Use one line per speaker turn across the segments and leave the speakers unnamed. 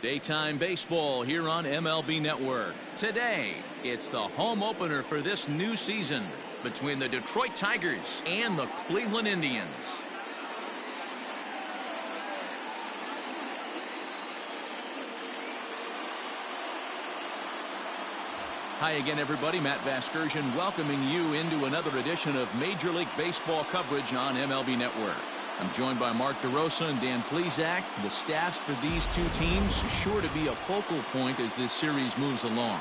Daytime baseball here on MLB Network. Today, it's the home opener for this new season between the Detroit Tigers and the Cleveland Indians. Hi again, everybody. Matt Vasgersian welcoming you into another edition of Major League Baseball coverage on MLB Network. I'm joined by Mark DeRosa and Dan Plesac. The staffs for these two teams sure to be a focal point as this series moves along.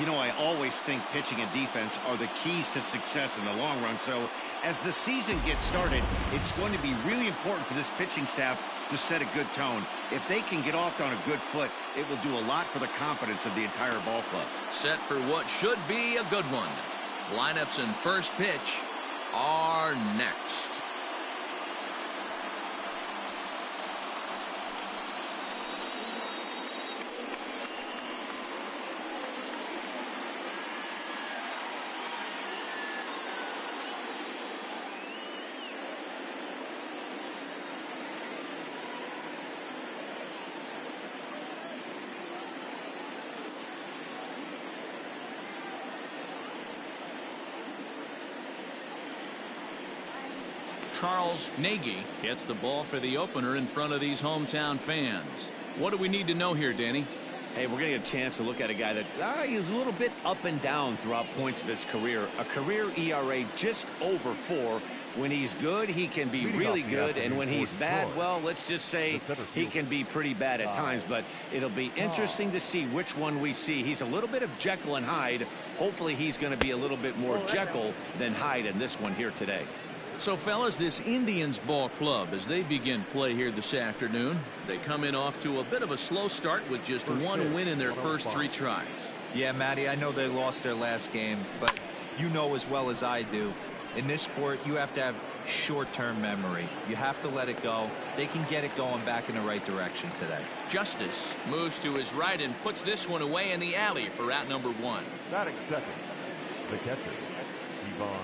You know, I always think pitching and defense are the keys to success in the long run. So as the season gets started, it's going to be really important for this pitching staff to set a good tone. If they can get off on a good foot, it will do a lot for the confidence of the entire ball club.
Set for what should be a good one. Lineups and first pitch are next. Charles Nagy gets the ball for the opener in front of these hometown fans. What do we need to know here, Danny?
Hey, we're going to get a chance to look at a guy that is a little bit up and down throughout points of his career. A career ERA just over 4. When he's good, he can be really good, and when he's bad, well, let's just say he can be pretty bad at times. But it'll be interesting to see which one we see. He's a little bit of Jekyll and Hyde. Hopefully he's going to be a little bit more Jekyll than Hyde in this one here today.
So, fellas, this Indians ball club, as they begin play here this afternoon, they come in off to a bit of a slow start with just one win in their first 3 tries.
Yeah, Matty, I know they lost their last game, but you know as well as I do, in this sport, you have to have short-term memory. You have to let it go. They can get it going back in the right direction today.
Justice moves to his right and puts this one away in the alley for out number 1.
Batting second, the catcher, Ivan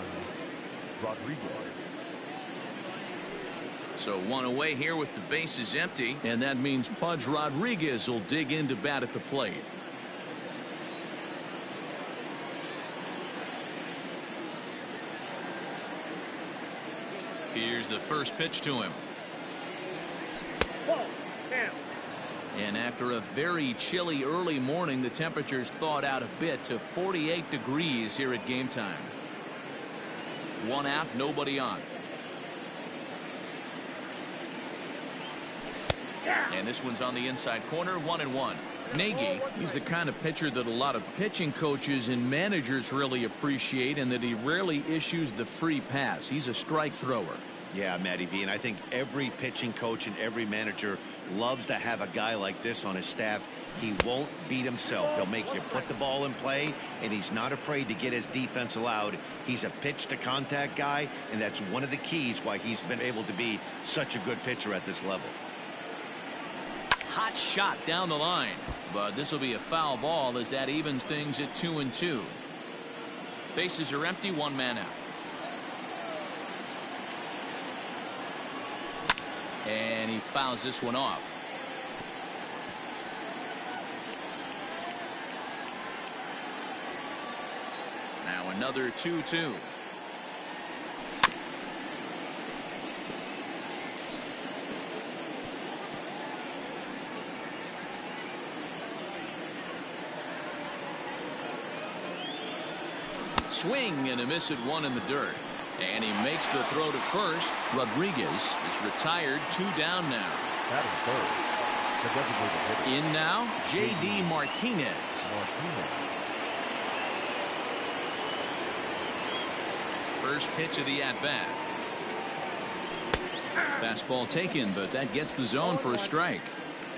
Rodriguez.
So 1 away here with the bases empty, and that means Pudge Rodriguez will dig in to bat at the plate. Here's the first pitch to him. And after a very chilly early morning, the temperatures thawed out a bit to 48 degrees here at game time. 1 out, nobody on. And this one's on the inside corner, 1-1. Nagy, he's the kind of pitcher that a lot of pitching coaches and managers really appreciate, and that he rarely issues the free pass. He's a strike thrower.
Yeah, Matty V, and I think every pitching coach and every manager loves to have a guy like this on his staff. He won't beat himself. He'll make you put the ball in play, and he's not afraid to get his defense allowed. He's a pitch-to-contact guy, and that's one of the keys why he's been able to be such a good pitcher at this level.
Hot shot down the line, but this will be a foul ball as that evens things at 2-2. Bases are empty, 1 man out. And he fouls this one off. Now another 2-2. Swing and a miss at 1 in the dirt. And he makes the throw to first. Rodriguez is retired, 2 down now. In now, J.D. Martinez. First pitch of the at-bat. Fastball taken, but that gets the zone for a strike.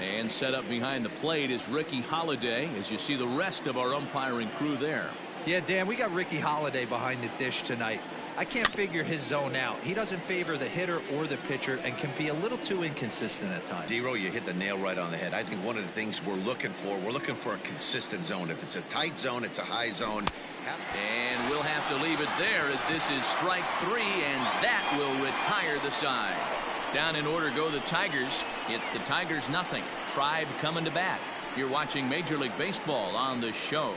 And set up behind the plate is Ricky Holiday, as you see the rest of our umpiring crew there.
Yeah, Dan, we got Ricky Holiday behind the dish tonight. I can't figure his zone out. He doesn't favor the hitter or the pitcher and can be a little too inconsistent at times.
D-Row, you hit the nail right on the head. I think one of the things we're looking for a consistent zone. If it's a tight zone, it's a high zone.
And we'll have to leave it there as this is strike 3, and that will retire the side. Down in order go the Tigers. It's the Tigers nothing. Tribe coming to bat. You're watching Major League Baseball on the show.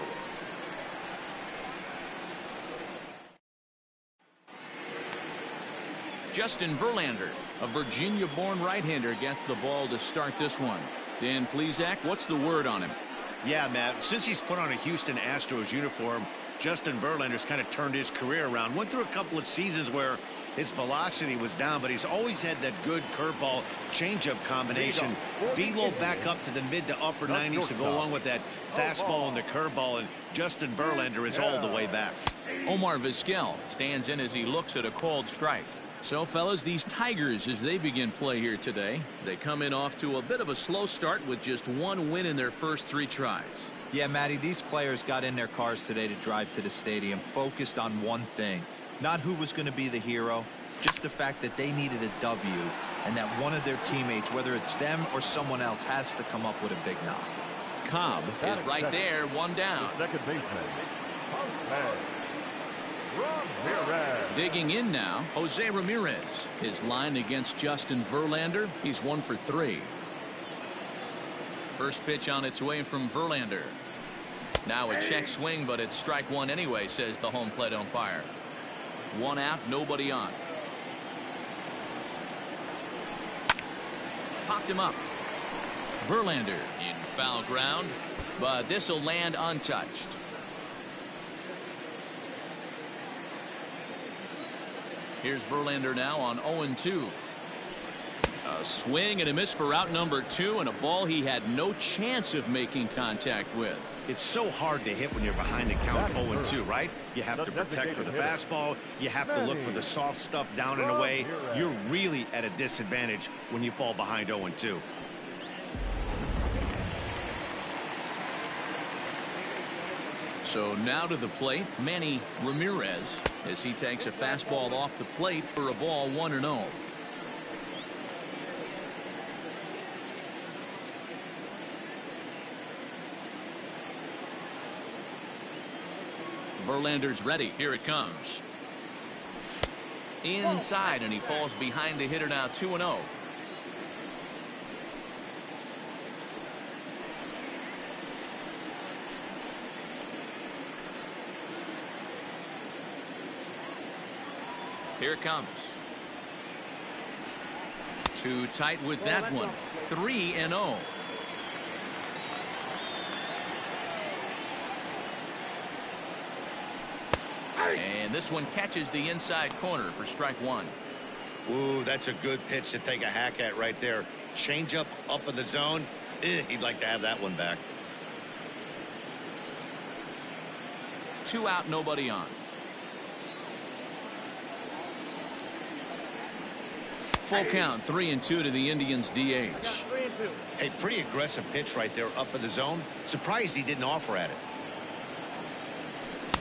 Justin Verlander, a Virginia-born right-hander, gets the ball to start this one. Dan Plesac, what's the word on him?
Yeah, Matt, since he's put on a Houston Astros uniform, Justin Verlander's kind of turned his career around. Went through a couple of seasons where his velocity was down, but he's always had that good curveball changeup combination. Velo back up to the mid to upper 90s to go along with that fastball and the curveball, and Justin Verlander is all the way back.
Omar Vizquel stands in as he looks at a called strike. So, fellas, these Tigers, as they begin play here today, they come in off to a bit of a slow start with just one win in their first 3 tries.
Yeah, Matty, these players got in their cars today to drive to the stadium, focused on one thing. Not who was going to be the hero, just the fact that they needed a W, and that one of their teammates, whether it's them or someone else, has to come up with a big knock.
Cobb is right there, 1 down.
Second baseman.
Digging in now, Jose Ramirez. His line against Justin Verlander, he's 1 for 3. First pitch on its way from Verlander. Now a check swing, but it's strike 1 anyway, says the home plate umpire. 1 out, nobody on. Popped him up. Verlander in foul ground, but this will land untouched. Here's Verlander now on 0-2. A swing and a miss for out number 2, and a ball he had no chance of making contact with.
It's so hard to hit when you're behind the count 0-2, right? You have to protect for the fastball. You have to look for the soft stuff down and away. You're really at a disadvantage when you fall behind 0-2.
So now to the plate, Manny Ramirez, as he takes a fastball off the plate for a ball 1-0. Verlander's ready. Here it comes. Inside, and he falls behind the hitter now, 2-0. Here it comes. Too tight with that one. 3-0. And this one catches the inside corner for strike 1.
Ooh, that's a good pitch to take a hack at right there. Change up in the zone. He'd like to have that one back.
2 out, nobody on. Full count, 3-2 to the Indians DH.
Hey, pretty aggressive pitch right there up in the zone. Surprised he didn't offer at it.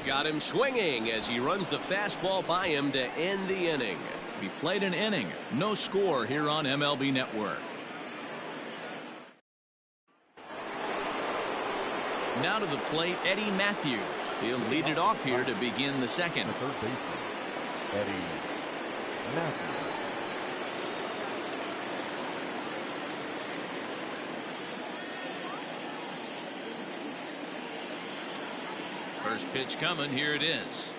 Got him swinging as he runs the fastball by him to end the inning.
He played an inning. No score here on MLB Network. Now to the plate, Eddie Matthews. He'll lead it off here to begin the second.
The third baseman, Eddie Matthews.
First pitch coming. Here it is.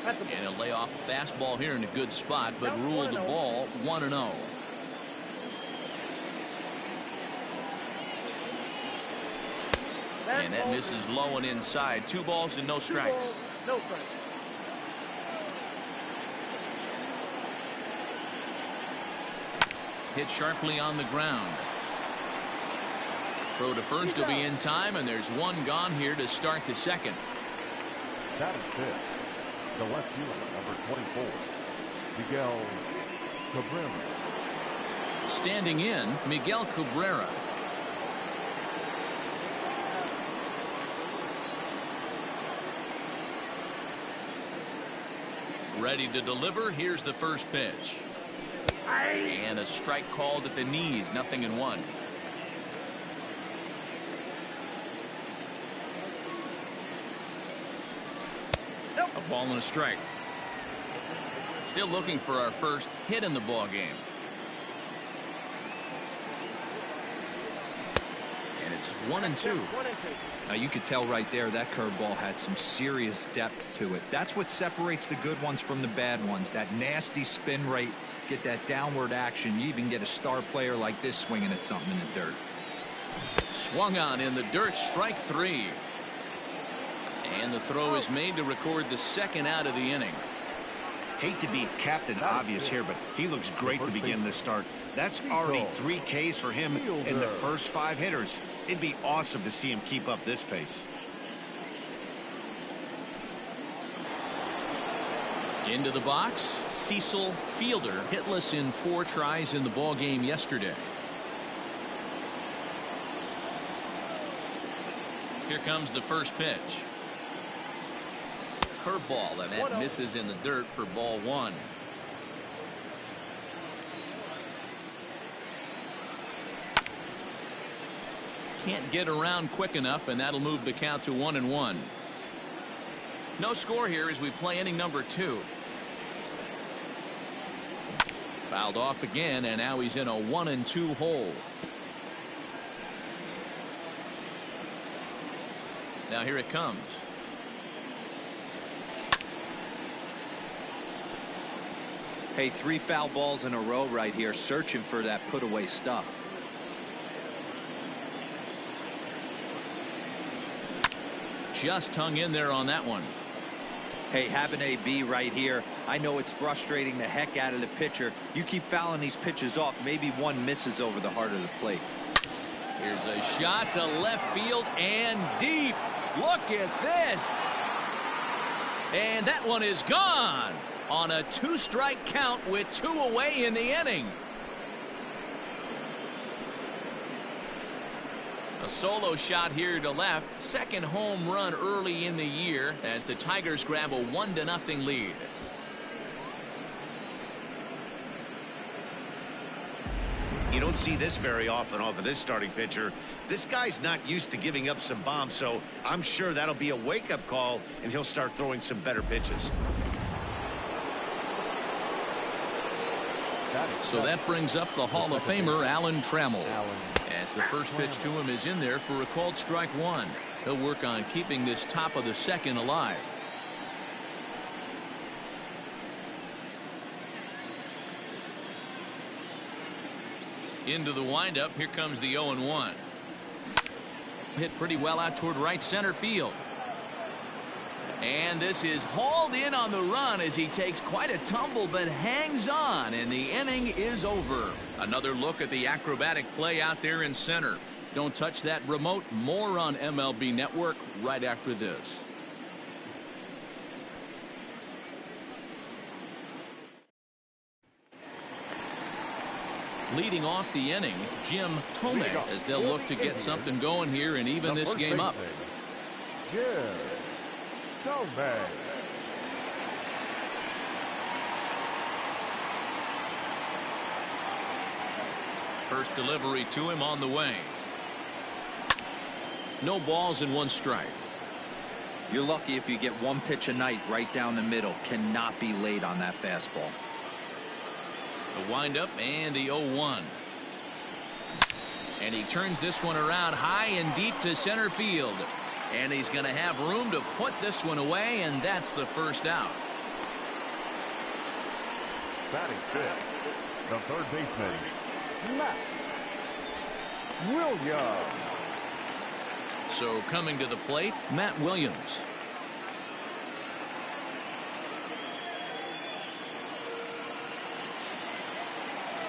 And a lay off a fastball here in a good spot, but ruled the ball 1-0. And that misses low and inside. 2 balls and no strikes. Hit sharply on the ground. Throw to first will be in time, and there's 1 gone here to start the second.
That is fifth. The left fielder, number 24, Miguel Cabrera.
Standing in, Miguel Cabrera. Ready to deliver. Here's the first pitch. And a strike called at the knees. 0-1. A ball and a strike. Still looking for our first hit in the ball game. It's 1-2.
Now you could tell right there that curveball had some serious depth to it. That's what separates the good ones from the bad ones. That nasty spin rate, get that downward action. You even get a star player like this swinging at something in the dirt.
Swung on in the dirt, strike 3. And the throw is made to record the second out of the inning.
Hate to be Captain Obvious here, but he looks great to begin this start. That's already 3 Ks for him in the first 5 hitters. It'd be awesome to see him keep up this pace.
Into the box, Cecil Fielder, hitless in 4 tries in the ball game yesterday. Here comes the first pitch. Curveball, and that misses in the dirt for ball 1. Can't get around quick enough, and that'll move the count to 1-1. No score here as we play inning number 2. Fouled off again, and now he's in a 1-2 hole. Now here it comes.
Hey, 3 foul balls in a row right here, searching for that put away stuff.
Just hung in there on that one.
Hey, have an AB right here. I know it's frustrating the heck out of the pitcher. You keep fouling these pitches off, maybe one misses over the heart of the plate.
Here's a shot to left field and deep. Look at this. And that one is gone on a 2-strike count with 2 away in the inning. A solo shot here to left. Second home run early in the year as the Tigers grab a 1-0 lead.
You don't see this very often off of this starting pitcher. This guy's not used to giving up some bombs, so I'm sure that'll be a wake-up call, and he'll start throwing some better pitches.
So that brings up the Hall of Famer Alan Trammell. As the first pitch to him is in there for a called strike 1. He'll work on keeping this top of the second alive. Into the windup. Here comes the 0-1. Hit pretty well out toward right center field. And this is hauled in on the run as he takes quite a tumble but hangs on, and the inning is over. Another look at the acrobatic play out there in center. Don't touch that remote. More on MLB Network right after this. Leading off the inning, Jim Thome, as they'll look to get something going here and even this game up. First delivery to him on the way. No balls and 1 strike.
You're lucky if you get 1 pitch a night right down the middle. Cannot be late on that fastball.
The windup and the 0-1. And he turns this one around high and deep to center field. And he's going to have room to put this one away, and that's the first out.
Batting 5th, the third baseman, Matt Williams.
So coming to the plate, Matt Williams.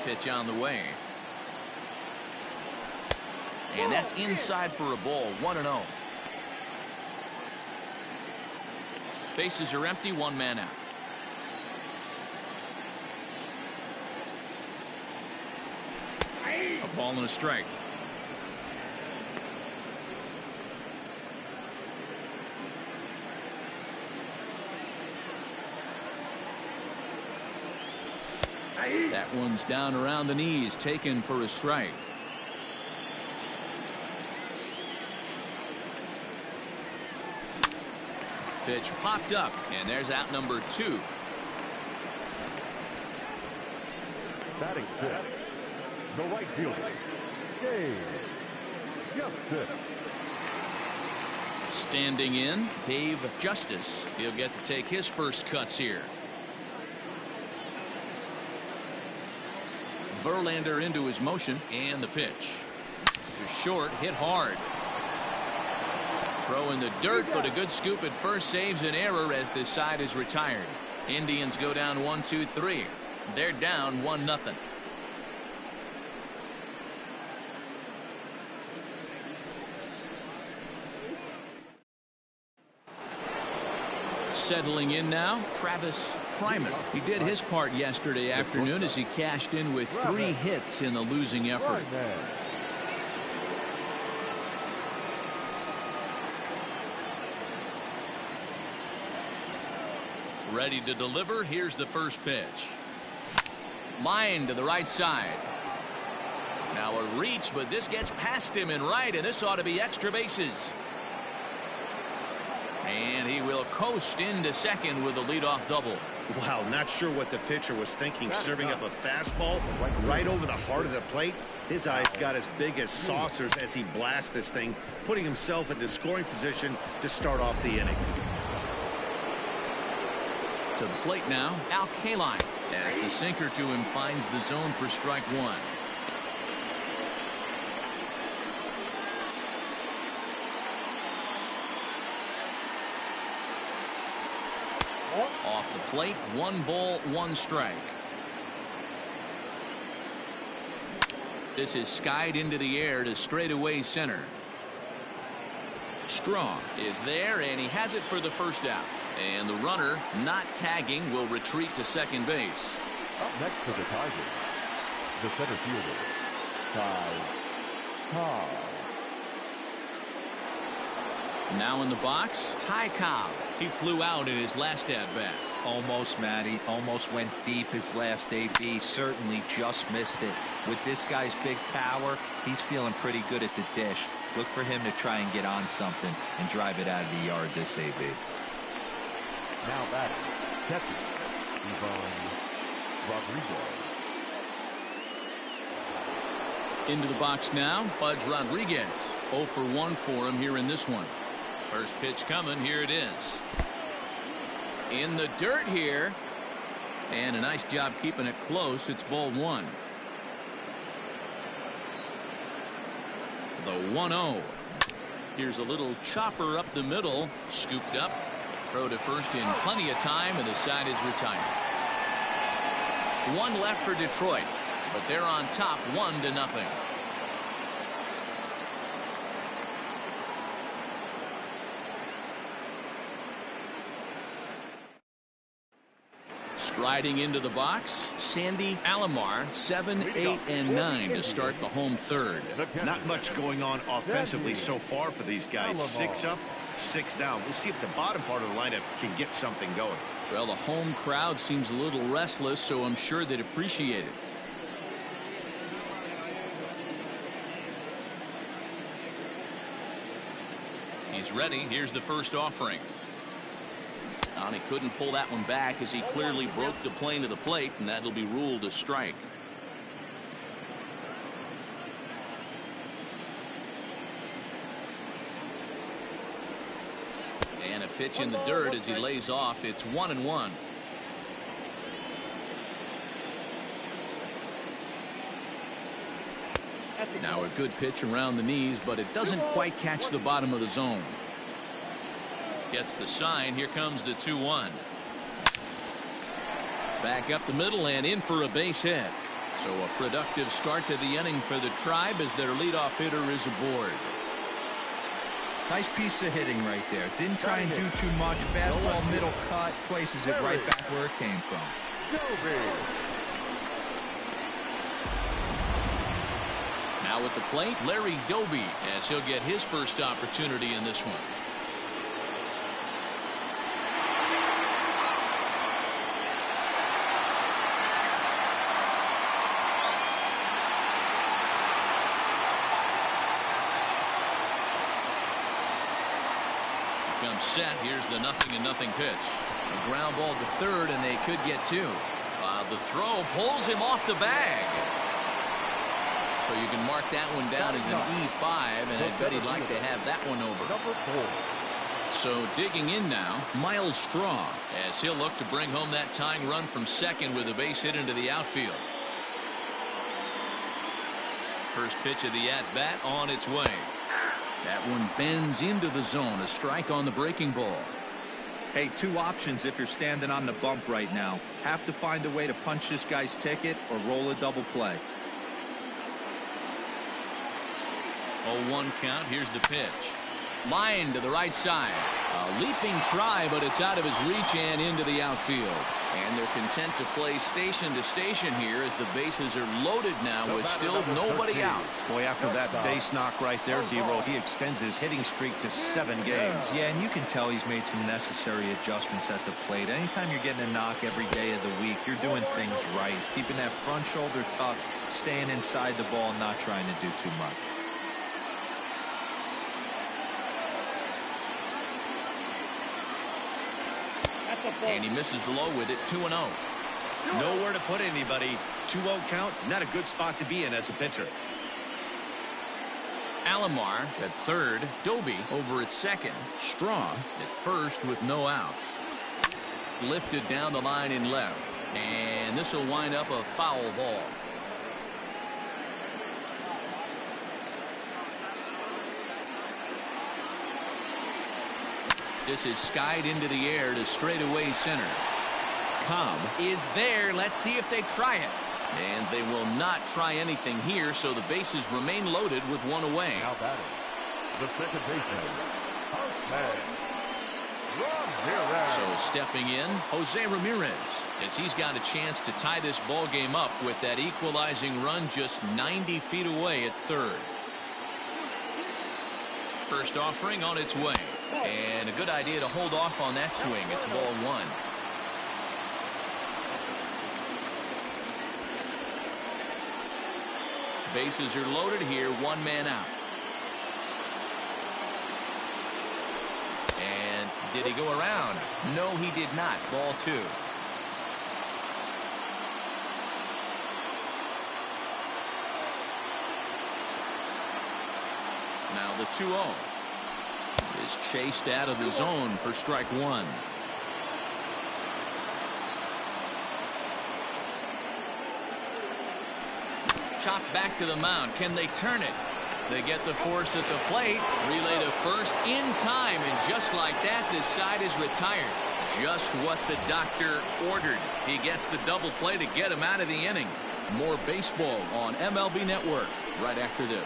Pitch on the way. And that's inside for a ball. 1-0. Bases are empty. 1 man out. A ball and a strike. That one's down around the knees, taken for a strike. Pitch popped up, and there's out number 2.
Batting 5th, the right fielder, Dave Justice.
Standing in, Dave Justice. He'll get to take his first cuts here. Verlander into his motion, and the pitch. To short, hit hard. Throw in the dirt, but a good scoop at first saves an error as this side is retired. Indians go down 1-2-3. They're down 1-0. Settling in now, Travis Fryman. He did his part yesterday afternoon as he cashed in with 3 hits in the losing effort. Ready to deliver. Here's the first pitch. Line to the right side. Now a reach, but this gets past him and right, and this ought to be extra bases. And he will coast into second with a leadoff double.
Wow, not sure what the pitcher was thinking, serving up a fastball right over the heart of the plate. His eyes got as big as saucers as he blasts this thing, putting himself into scoring position to start off the inning.
To the plate now, Al Kaline, as the sinker to him finds the zone for strike 1. Off the plate, 1 ball, 1 strike. This is skied into the air to straightaway center. Strong is there, and he has it for the first out. And the runner, not tagging, will retreat to second base.
Up next for the Tigers, the center fielder, Ty Cobb.
Now in the box, Ty Cobb. He flew out in his last at-bat.
Almost, Matty. Almost went deep his last AB. Certainly just missed it. With this guy's big power, he's feeling pretty good at the dish. Look for him to try and get on something and drive it out of the yard this AB.
Now batting, catcher, Ivan Rodriguez.
Into the box now, Budge Rodriguez. 0 for 1 for him here in this one. First pitch coming. Here it is. In the dirt here. And a nice job keeping it close. It's ball 1. The 1-0. Here's a little chopper up the middle. Scooped up. Throw to first in plenty of time, and the side is retired. 1 left for Detroit, but they're on top 1-0. Striding into the box, Sandy Alomar, 7, 8, and 9 to start the home third.
Not much going on offensively so far for these guys. 6 up, 6 down. We'll see if the bottom part of the lineup can get something going.
Well, the home crowd seems a little restless, so I'm sure they'd appreciate it. He's ready. Here's the first offering. And he couldn't pull that one back as he clearly broke the plane of the plate, and that'll be ruled a strike. And a pitch in the dirt as he lays off. It's 1-1. Now a good pitch around the knees, but it doesn't quite catch the bottom of the zone. Gets the sign. Here comes the 2-1. Back up the middle and in for a base hit. So a productive start to the inning for the Tribe as their leadoff hitter is aboard.
Nice piece of hitting right there. Didn't try and do too much. Fastball, middle cut, places it right back where it came from.
Now at the plate, Larry Doby, as he'll get his first opportunity in this one. Comes set. Here's the 0-0 pitch. A ground ball to third, and they could get 2. The throw pulls him off the bag. So you can mark that one down as an E5, and I bet he'd like to have that one over.
Number 4.
So digging in now, Miles Straw, as he'll look to bring home that tying run from second with a base hit into the outfield. First pitch of the at-bat on its way. That one bends into the zone. A strike on the breaking ball.
Hey, 2 options if you're standing on the bump right now. Have to find a way to punch this guy's ticket or roll a double play.
0-1 count. Here's the pitch. Line to the right side. A leaping try, but it's out of his reach and into the outfield. And they're content to play station to station here as the bases are loaded now with still nobody out.
Boy, after that base knock right there, D-Roll, he extends his hitting streak to 7 games.
Yeah, and you can tell he's made some necessary adjustments at the plate. Anytime you're getting a knock every day of the week, you're doing things right. He's keeping that front shoulder tucked, staying inside the ball, and not trying to do too much.
And he misses low with it. 2-0.
Nowhere to put anybody. 2-0 count, not a good spot to be in as a pitcher.
Alomar at third. Doby over at second. Straw at first with no outs. Lifted down the line in left. And this will wind up a foul ball. This is skied into the air to straightaway center. Cobb is there. Let's see if they try it. And they will not try anything here, so the bases remain loaded with one away.
Now batting, the second baseman, Ramirez.
So stepping in, Jose Ramirez, as he's got a chance to tie this ball game up with that equalizing run just 90 feet away at third. First offering on its way. And a good idea to hold off on that swing. It's ball 1. Bases are loaded here. 1 man out. And did he go around? No, he did not. Ball 2. Now the 2-0 is chased out of the zone for strike 1. Chopped back to the mound. Can they turn it? They get the force at the plate. Relay to first in time, and just like that, this side is retired. Just what the doctor ordered. He gets the double play to get him out of the inning. More baseball on MLB Network right after this.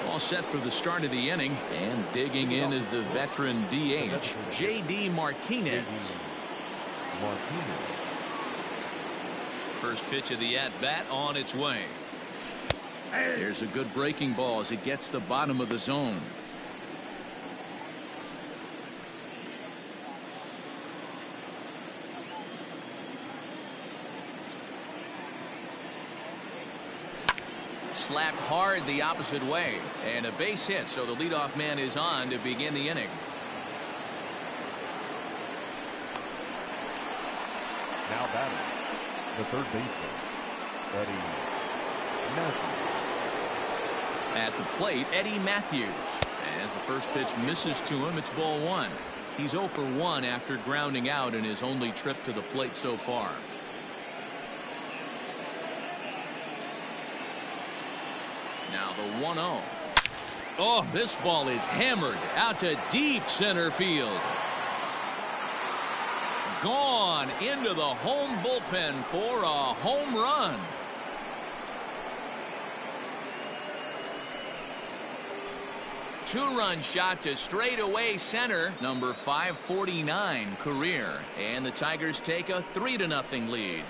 All set for the start of the inning, and digging in is the veteran DH, J.D. Martinez. First pitch of the at-bat on its way. There's a good breaking ball as it gets the bottom of the zone. Slapped hard the opposite way, and a base hit, so the leadoff man is on to begin the inning.
Now batting, the third baseman, Eddie Matthews.
At the plate, Eddie Matthews. As the first pitch misses to him, it's ball 1. He's 0 for 1 after grounding out in his only trip to the plate so far. Now the 1-0. Oh, this ball is hammered out to deep center field. Gone into the home bullpen for a home run. Two-run shot to straightaway center, number 549 career, and the Tigers take a 3-0 lead.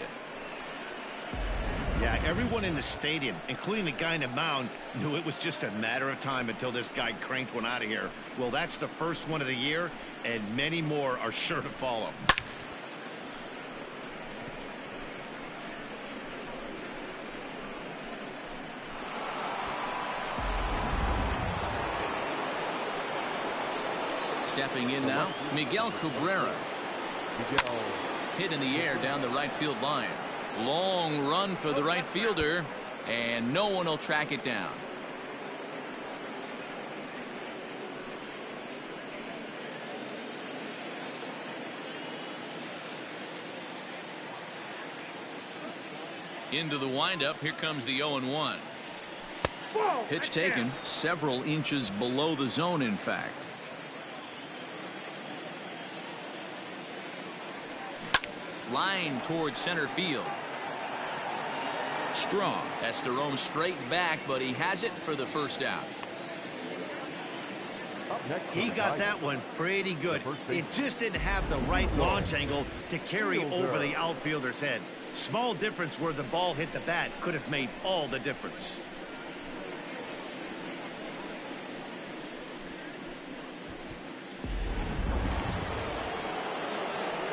Yeah, everyone in the stadium, including the guy in the mound, knew it was just a matter of time until this guy cranked one out of here. Well, that's the first one of the year, and many more are sure to follow.
Stepping in now, Miguel Cabrera. Hit in the air down the right field line. Long run for the right fielder, and no one will track it down. Into the windup. Here comes the 0-1. Pitch taken several inches below the zone, in fact. Line towards center field. Strong has to roam straight back, but he has it for the first out.
He got that one pretty good. It just didn't have the right launch angle to carry over the outfielder's head. Small difference where the ball hit the bat could have made all the difference.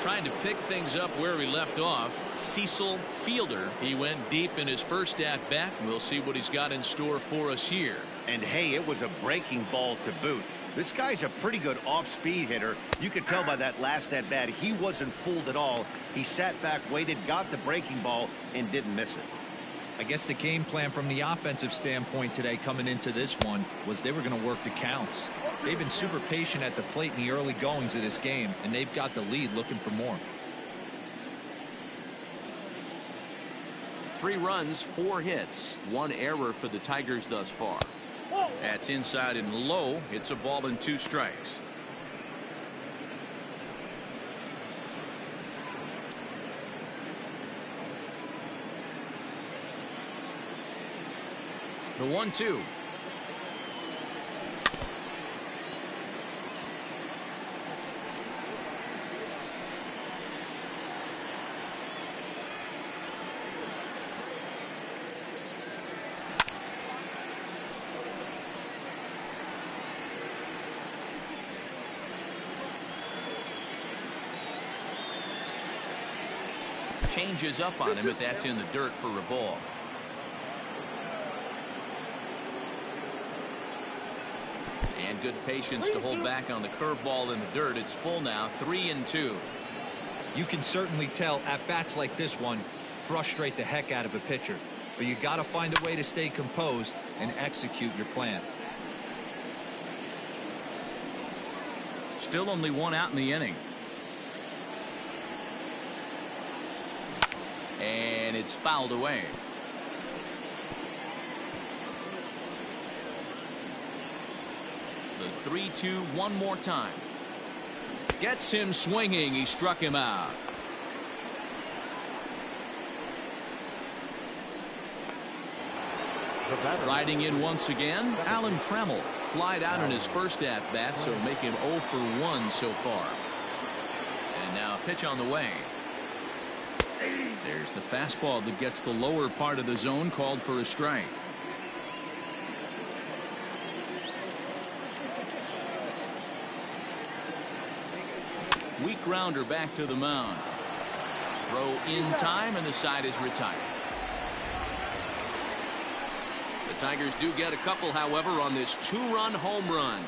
Trying to pick things up where we left off, Cecil Fielder. He went deep in his first at bat. We'll see what he's got in store for us here.
And hey, it was a breaking ball to boot. This guy's a pretty good off-speed hitter. You could tell by that last at bat he wasn't fooled at all. He sat back, waited, got the breaking ball, and didn't miss it.
I guess the game plan from the offensive standpoint today coming into this one was they were going to work the counts. They've been super patient at the plate in the early goings of this game, and they've got the lead looking for more.
3 runs, 4 hits, 1 error for the Tigers thus far. That's inside and low. It's a ball and 2 strikes. The 1-2. Changes up on him, but that's in the dirt for a ball. And good patience to hold back on the curveball in the dirt. It's full now, 3-2.
You can certainly tell at bats like this one frustrate the heck out of a pitcher, but you got to find a way to stay composed and execute your plan.
Still only 1 out in the inning. And it's fouled away. The 3-2 one more time. Gets him swinging. He struck him out. Riding in once again, Alan Trammell. Flied out in his first at bat, so make him 0 for 1 so far. And now pitch on the way. There's the fastball that gets the lower part of the zone, called for a strike. Weak grounder back to the mound. Throw in time, and the side is retired. The Tigers do get a couple, however, on this 2-run home run.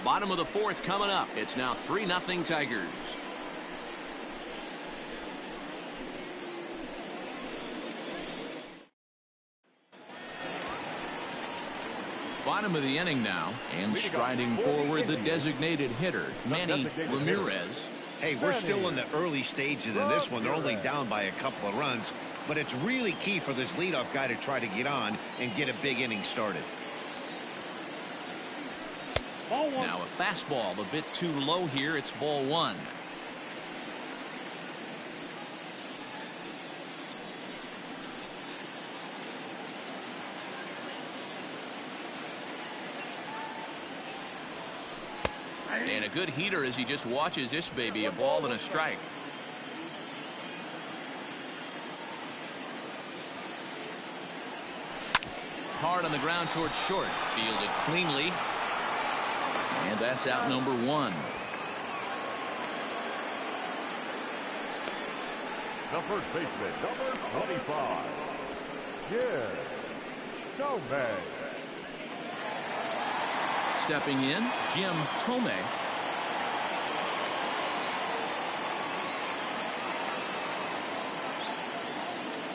Bottom of the 4th coming up. It's now 3-0 Tigers. Bottom of the inning now, and striding forward the designated hitter, Manny Ramirez.
Hey, we're still in the early stages in this one. They're only down by a couple of runs, but it's really key for this leadoff guy to try to get on and get a big inning started.
Now a fastball a bit too low here. It's ball 1. And a good heater as he just watches this baby, a ball and a strike. Hard on the ground towards short. Fielded cleanly. And that's out number 1.
The first baseman, number 25. Yeah. So bad.
Stepping in, Jim Tomei.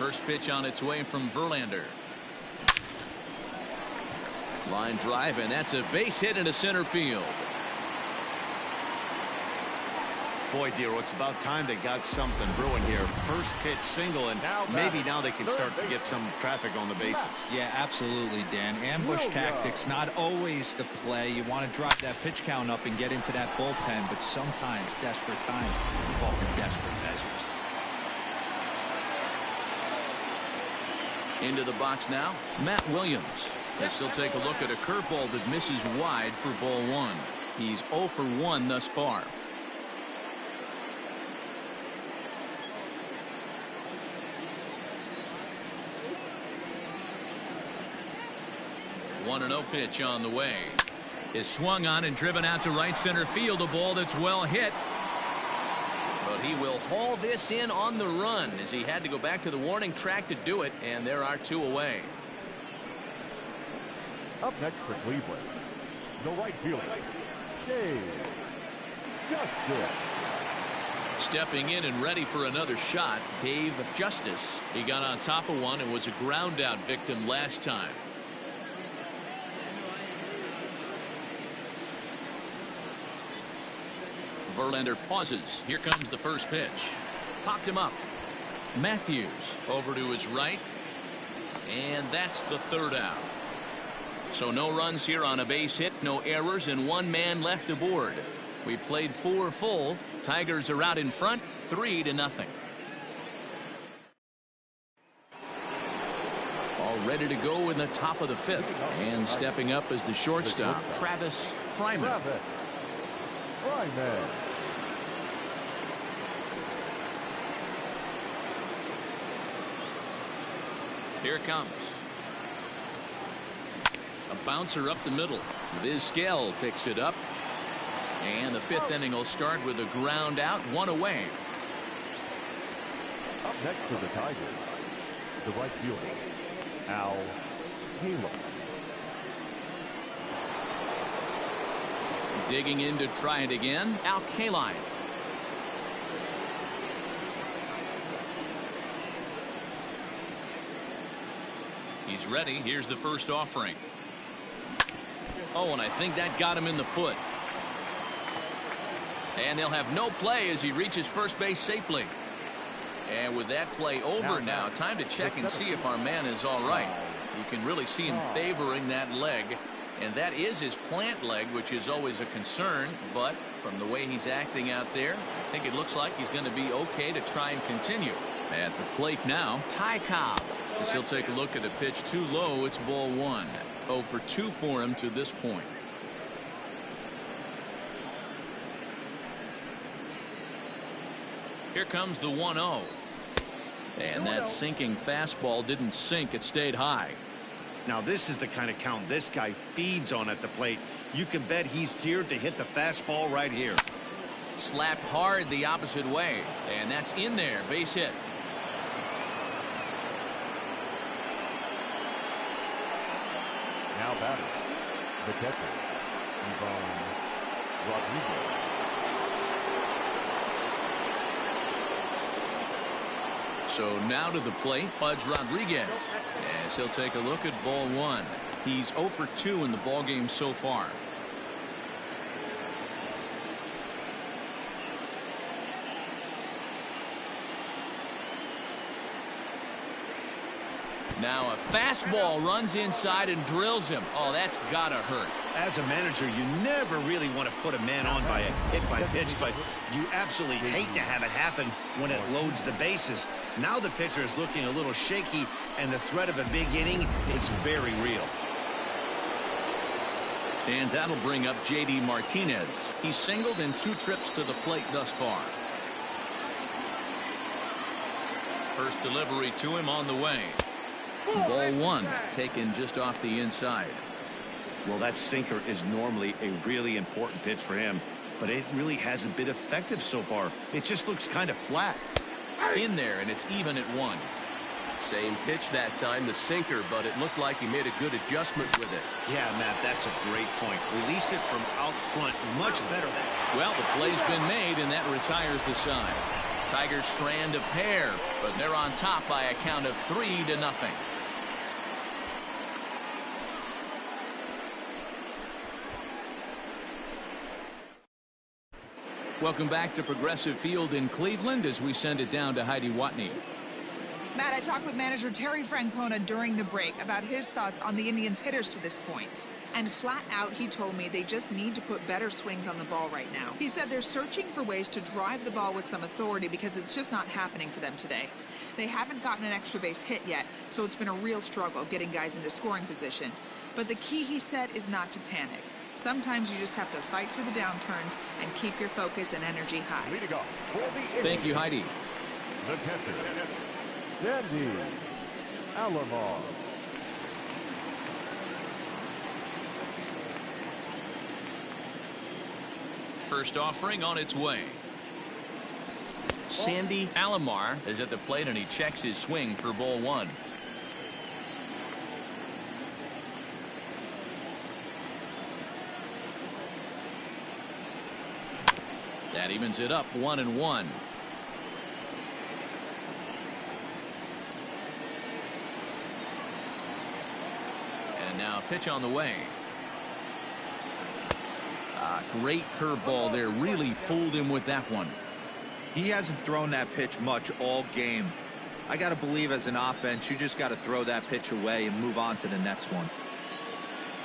First pitch on its way from Verlander. Line drive, and that's a base hit into center field.
Boy, Dero, it's about time they got something brewing here. First pitch single, and maybe now they can start to get some traffic on the bases.
Yeah, absolutely, Dan. Ambush tactics, not always the play. You want to drive that pitch count up and get into that bullpen, but sometimes, desperate times, call for desperate measures.
Into the box now, Matt Williams. As he'll take a look at a curveball that misses wide for ball one. He's 0 for 1 thus far. One 1-0 pitch on the way. Is swung on and driven out to right center field. A ball that's well hit. But he will haul this in on the run as he had to go back to the warning track to do it, and there are 2 away.
Up next for Cleveland, the right fielder, Dave Justice.
Stepping in and ready for another shot, Dave Justice. He got on top of one and was a ground out victim last time. Verlander pauses. Here comes the first pitch. Popped him up. Matthews over to his right. And that's the 3rd out. So no runs here on a base hit, no errors, and 1 man left aboard. We played 4 full. Tigers are out in front, 3-0. All ready to go in the top of the 5th. And stepping up as the shortstop, Travis Fryman. Here it comes. A bouncer up the middle. Vizquel picks it up. And the 5th inning will start with a ground out, 1 away.
Up next for the Tigers, the right fielder, Al Kaline.
Digging in to try it again, Al Kaline. He's ready. Here's the first offering. Oh, and I think that got him in the foot. And they'll have no play as he reaches first base safely. And with that play over now, time to check and see if our man is all right. You can really see him favoring that leg. And that is his plant leg, which is always a concern. But from the way he's acting out there, I think it looks like he's going to be okay to try and continue. At the plate now, Ty Cobb. As he'll take a look at a pitch too low, it's ball 1. 0 for 2 for him to this point. Here comes the 1-0. And that sinking fastball didn't sink. It stayed high.
Now this is the kind of count this guy feeds on at the plate. You can bet he's geared to hit the fastball right here.
Slapped hard the opposite way. And that's in there. Base hit.
Now batting, the catcher, Ivan Rodriguez.
So now to the plate, Pudge Rodriguez. As he'll take a look at ball 1. He's 0 for 2 in the ballgame so far. Now a fastball runs inside and drills him. Oh, that's gotta hurt.
As a manager, you never really want to put a man on by a hit by pitch, but you absolutely hate to have it happen when it loads the bases. Now the pitcher is looking a little shaky, and the threat of a big inning is very real.
And that'll bring up J.D. Martinez. He's singled in 2 trips to the plate thus far. First delivery to him on the way. Ball 1 taken just off the inside.
Well, that sinker is normally a really important pitch for him, but it really hasn't been effective so far. It just looks kind of flat.
In there, and it's even at 1.
Same pitch that time, the sinker, but it looked like he made a good adjustment with it.
Yeah, Matt, that's a great point. Released it from out front much better than.
Well, the play's been made, and that retires the side. Tigers strand a pair, but they're on top by a count of 3-0. Welcome back to Progressive Field in Cleveland as we send it down to Heidi Watney.
Matt, I talked with manager Terry Francona during the break about his thoughts on the Indians' hitters to this point. And flat out, he told me they just need to put better swings on the ball right now. He said they're searching for ways to drive the ball with some authority because it's just not happening for them today. They haven't gotten an extra base hit yet, so it's been a real struggle getting guys into scoring position. But the key, he said, is not to panic. Sometimes you just have to fight through the downturns and keep your focus and energy high.
Thank you, Heidi.
The catcher, Sandy Alomar.
First offering on its way. Sandy Alomar is at the plate and he checks his swing for ball 1. That evens it up 1-1. And now a pitch on the way. Great curveball there. Really fooled him with that one.
He hasn't thrown that pitch much all game. I got to believe as an offense, you just got to throw that pitch away and move on to the next one.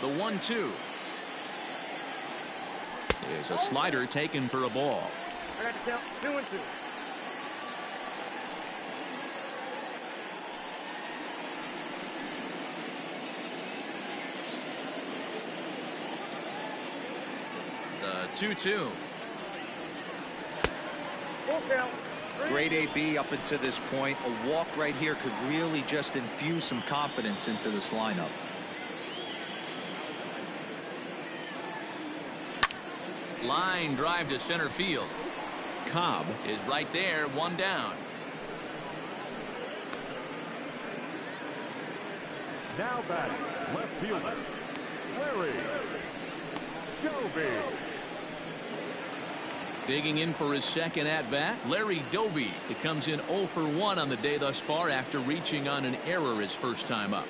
The 1-2. Is a slider taken for a ball.
I got to count 2-2.
The 2-2.
Full count.
Great AB up until this point. A walk right here could really just infuse some confidence into this lineup.
Line drive to center field. Cobb is right there, 1 down.
Now batting, left fielder, Larry Doby.
Digging in for his second at-bat, Larry Doby. It comes in 0 for 1 on the day thus far after reaching on an error his first time up.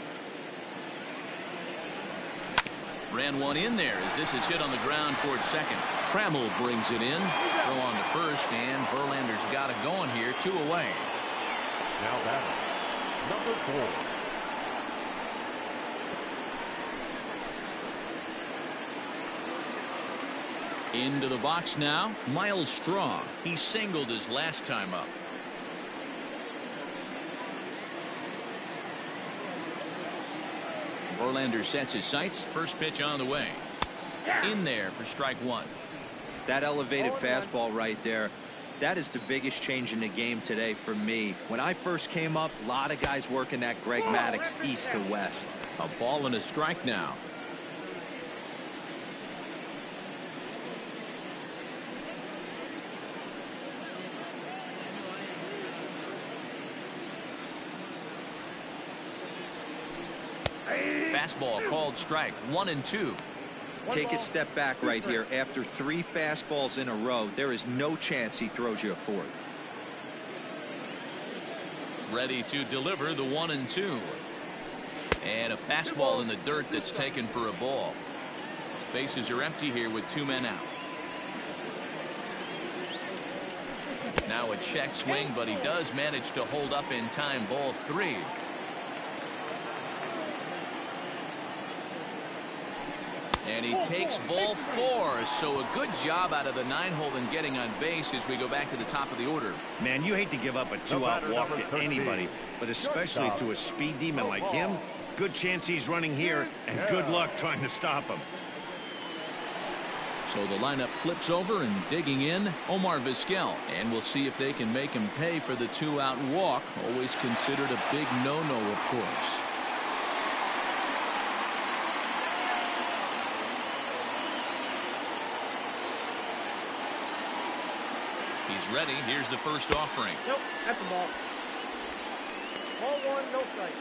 Ran one in there as this is hit on the ground towards second. Trammell brings it in. Throw on to first, and Verlander's got it going here. 2 away.
Now batting, number 4.
Into the box now, Miles Straw. He singled his last time up. Verlander sets his sights. First pitch on the way. In there for strike 1.
That elevated fastball right there, that is the biggest change in the game today for me. When I first came up, a lot of guys working that Greg Maddux east to west.
A ball and a strike now. Fastball called strike. 1-2.
Take a step back right here. After 3 fastballs in a row, there is no chance he throws you a 4th.
Ready to deliver the 1-2. And a fastball in the dirt that's taken for a ball. Bases are empty here with 2 men out. Now a check swing, but he does manage to hold up in time. Ball 3. And he takes ball 4. So a good job out of the 9-hole in getting on base as we go back to the top of the order.
Man, you hate to give up a 2-out walk to anybody, but especially to a speed demon like him. Good chance he's running here, and good luck trying to stop him.
So the lineup flips over, and digging in, Omar Vizquel. And we'll see if they can make him pay for the 2-out walk. Always considered a big no-no, of course. He's ready. Here's the first offering.
Nope, that's a ball. Ball 1, no strike.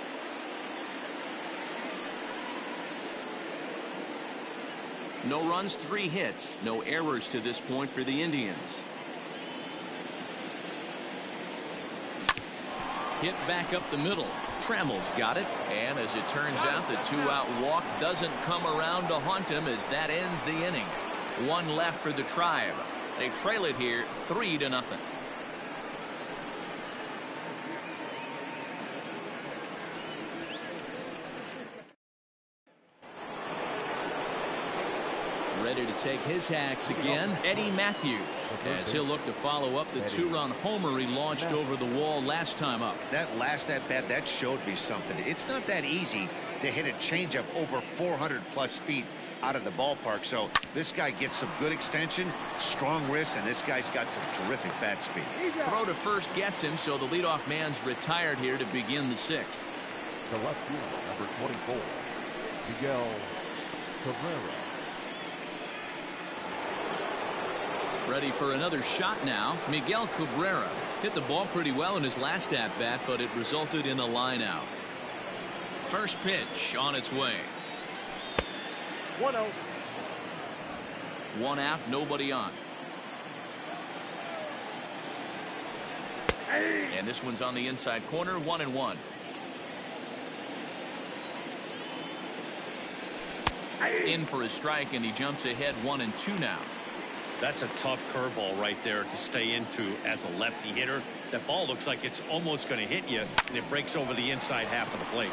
No runs, 3 hits. No errors to this point for the Indians. Hit back up the middle. Trammell's got it. And as it turns out, the two-out walk doesn't come around to haunt him as that ends the inning. One left for the Tribe. They trail it here 3-0. Ready to take his hacks again, Eddie Matthews, as he'll look to follow up the two-run homer he launched over the wall last time up.
That last at-bat, that showed me something. It's not that easy to hit a changeup over 400-plus feet out of the ballpark. So this guy gets some good extension, strong wrist, and this guy's got some terrific bat speed.
Throw to first gets him, so the leadoff man's retired here to begin the sixth.
The left fielder, number 24, Miguel Cabrera.
Ready for another shot now. Miguel Cabrera hit the ball pretty well in his last at-bat, but it resulted in a line out. First pitch on its way.
1-0.
One out, nobody on. And this one's on the inside corner, 1-1. In for a strike, and he jumps ahead 1-2 now.
That's a tough curveball right there to stay into as a lefty hitter. That ball looks like it's almost going to hit you, and it breaks over the inside half of the plate.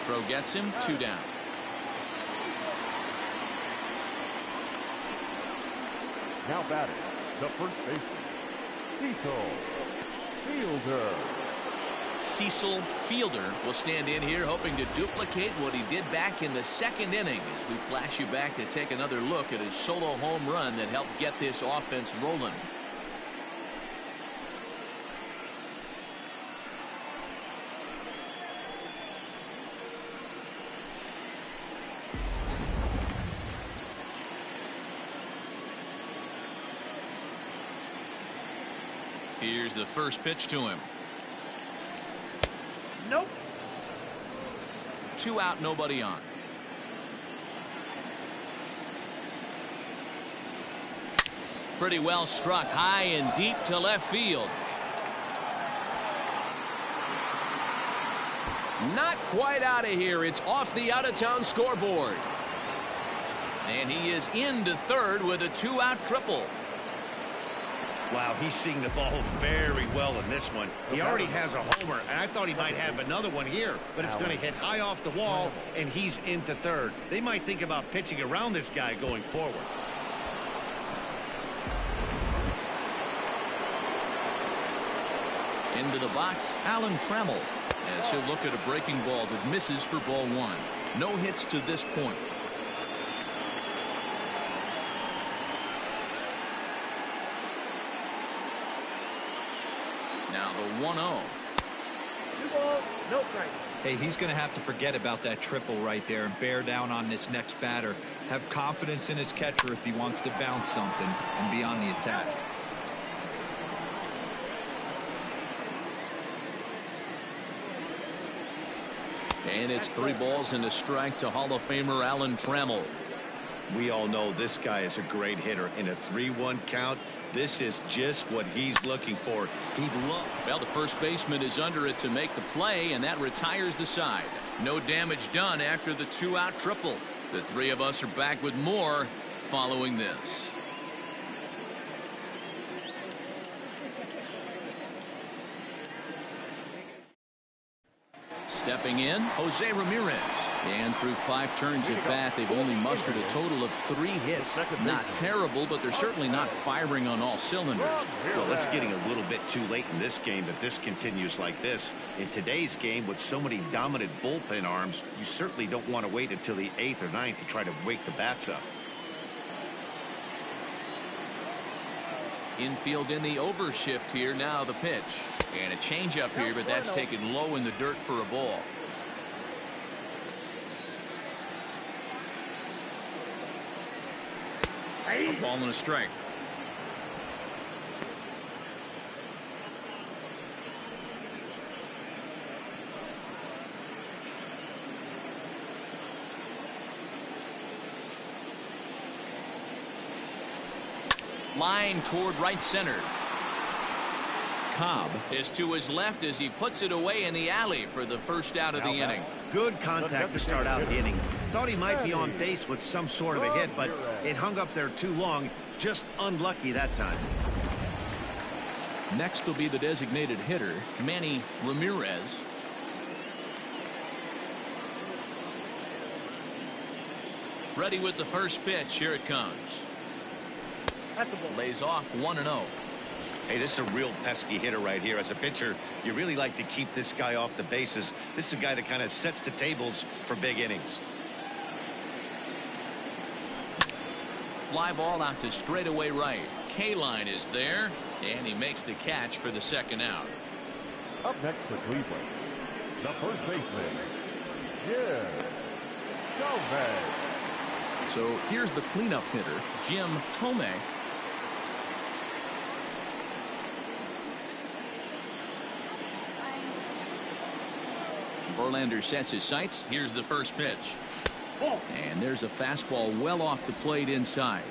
Throw gets him, 2 down.
Now batting, the first baseman, Cecil Fielder.
Cecil Fielder will stand in here hoping to duplicate what he did back in the second inning as we flash you back to take another look at his solo home run that helped get this offense rolling. Here's the first pitch to him.
Nope.
2 out, nobody on. Pretty well struck high and deep to left field. Not quite out of here. It's off the out-of-town scoreboard. And he is into third with a 2-out triple.
Wow, he's seeing the ball very well in this one. He already has a homer, and I thought he might have another one here, but it's going to hit high off the wall, and he's into third. They might think about pitching around this guy going forward.
Into the box, Alan Trammell, as he'll look at a breaking ball that misses for ball 1. No hits to this point. Now the 1-0.
2 balls, no strike.
Hey, he's going to have to forget about that triple right there and bear down on this next batter. Have confidence in his catcher if he wants to bounce something and be on the attack.
And it's 3 balls and a strike to Hall of Famer Alan Trammell.
We all know this guy is a great hitter. In a 3-1 count, this is just what he's looking for. He'd love.
Well, the first baseman is under it to make the play, and that retires the side. No damage done after the 2-out triple. The 3 of us are back with more following this. Stepping in, Jose Ramirez. And through 5 turns at bat, they've only mustered a total of 3 hits. Not terrible, but they're certainly not firing on all cylinders.
Well, it's getting a little bit too late in this game if this continues like this. In today's game, with so many dominant bullpen arms, you certainly don't want to wait until the 8th or 9th to try to wake the bats up.
Infield in the overshift here. Now the pitch. And a changeup here, but that's taken low in the dirt for a ball. A ball and a strike. Line toward right center.
Cobb
is to his left as he puts it away in the alley for the first out of the inning.
Good contact to start out the inning. Thought he might be on base with some sort of a hit, but it hung up there too long. Just unlucky that time.
Next will be the designated hitter, Manny Ramirez. Ready with the first pitch. Here it comes. Lays off 1-0.
Hey, this is a real pesky hitter right here. As a pitcher, you really like to keep this guy off the bases. This is a guy that kind of sets the tables for big innings.
Fly ball out to straightaway right. K-line is there, and he makes the catch for the second out.
Up next for Cleveland, the first baseman, Gomez.
So here's the cleanup hitter, Jim Thome. Verlander sets his sights. Here's the first pitch. And there's a fastball well off the plate inside.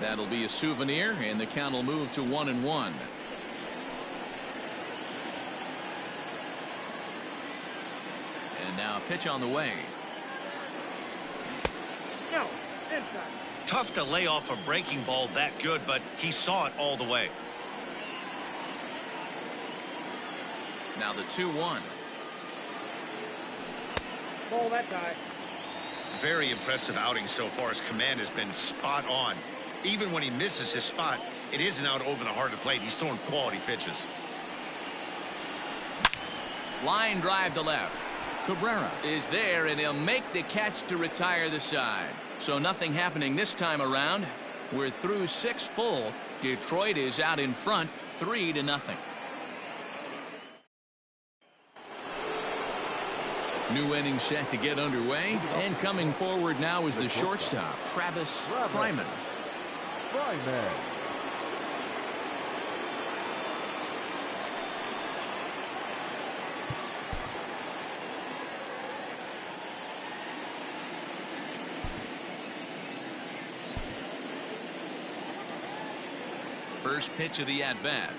That'll be a souvenir, and the count will move to 1-1. And now a pitch on the way.
Tough to lay off a breaking ball that good, but he saw it all the way.
Now the 2-1.
Ball that guy.
Very impressive outing so far. His command has been spot on. Even when he misses his spot, it isn't out over the heart of the plate. He's throwing quality pitches.
Line drive to left. Cabrera is there, and he'll make the catch to retire the side. So nothing happening this time around. We're through 6 full. Detroit is out in front 3-0. New inning set to get underway, and coming forward now is the shortstop, Travis Fryman. First pitch of the at-bat.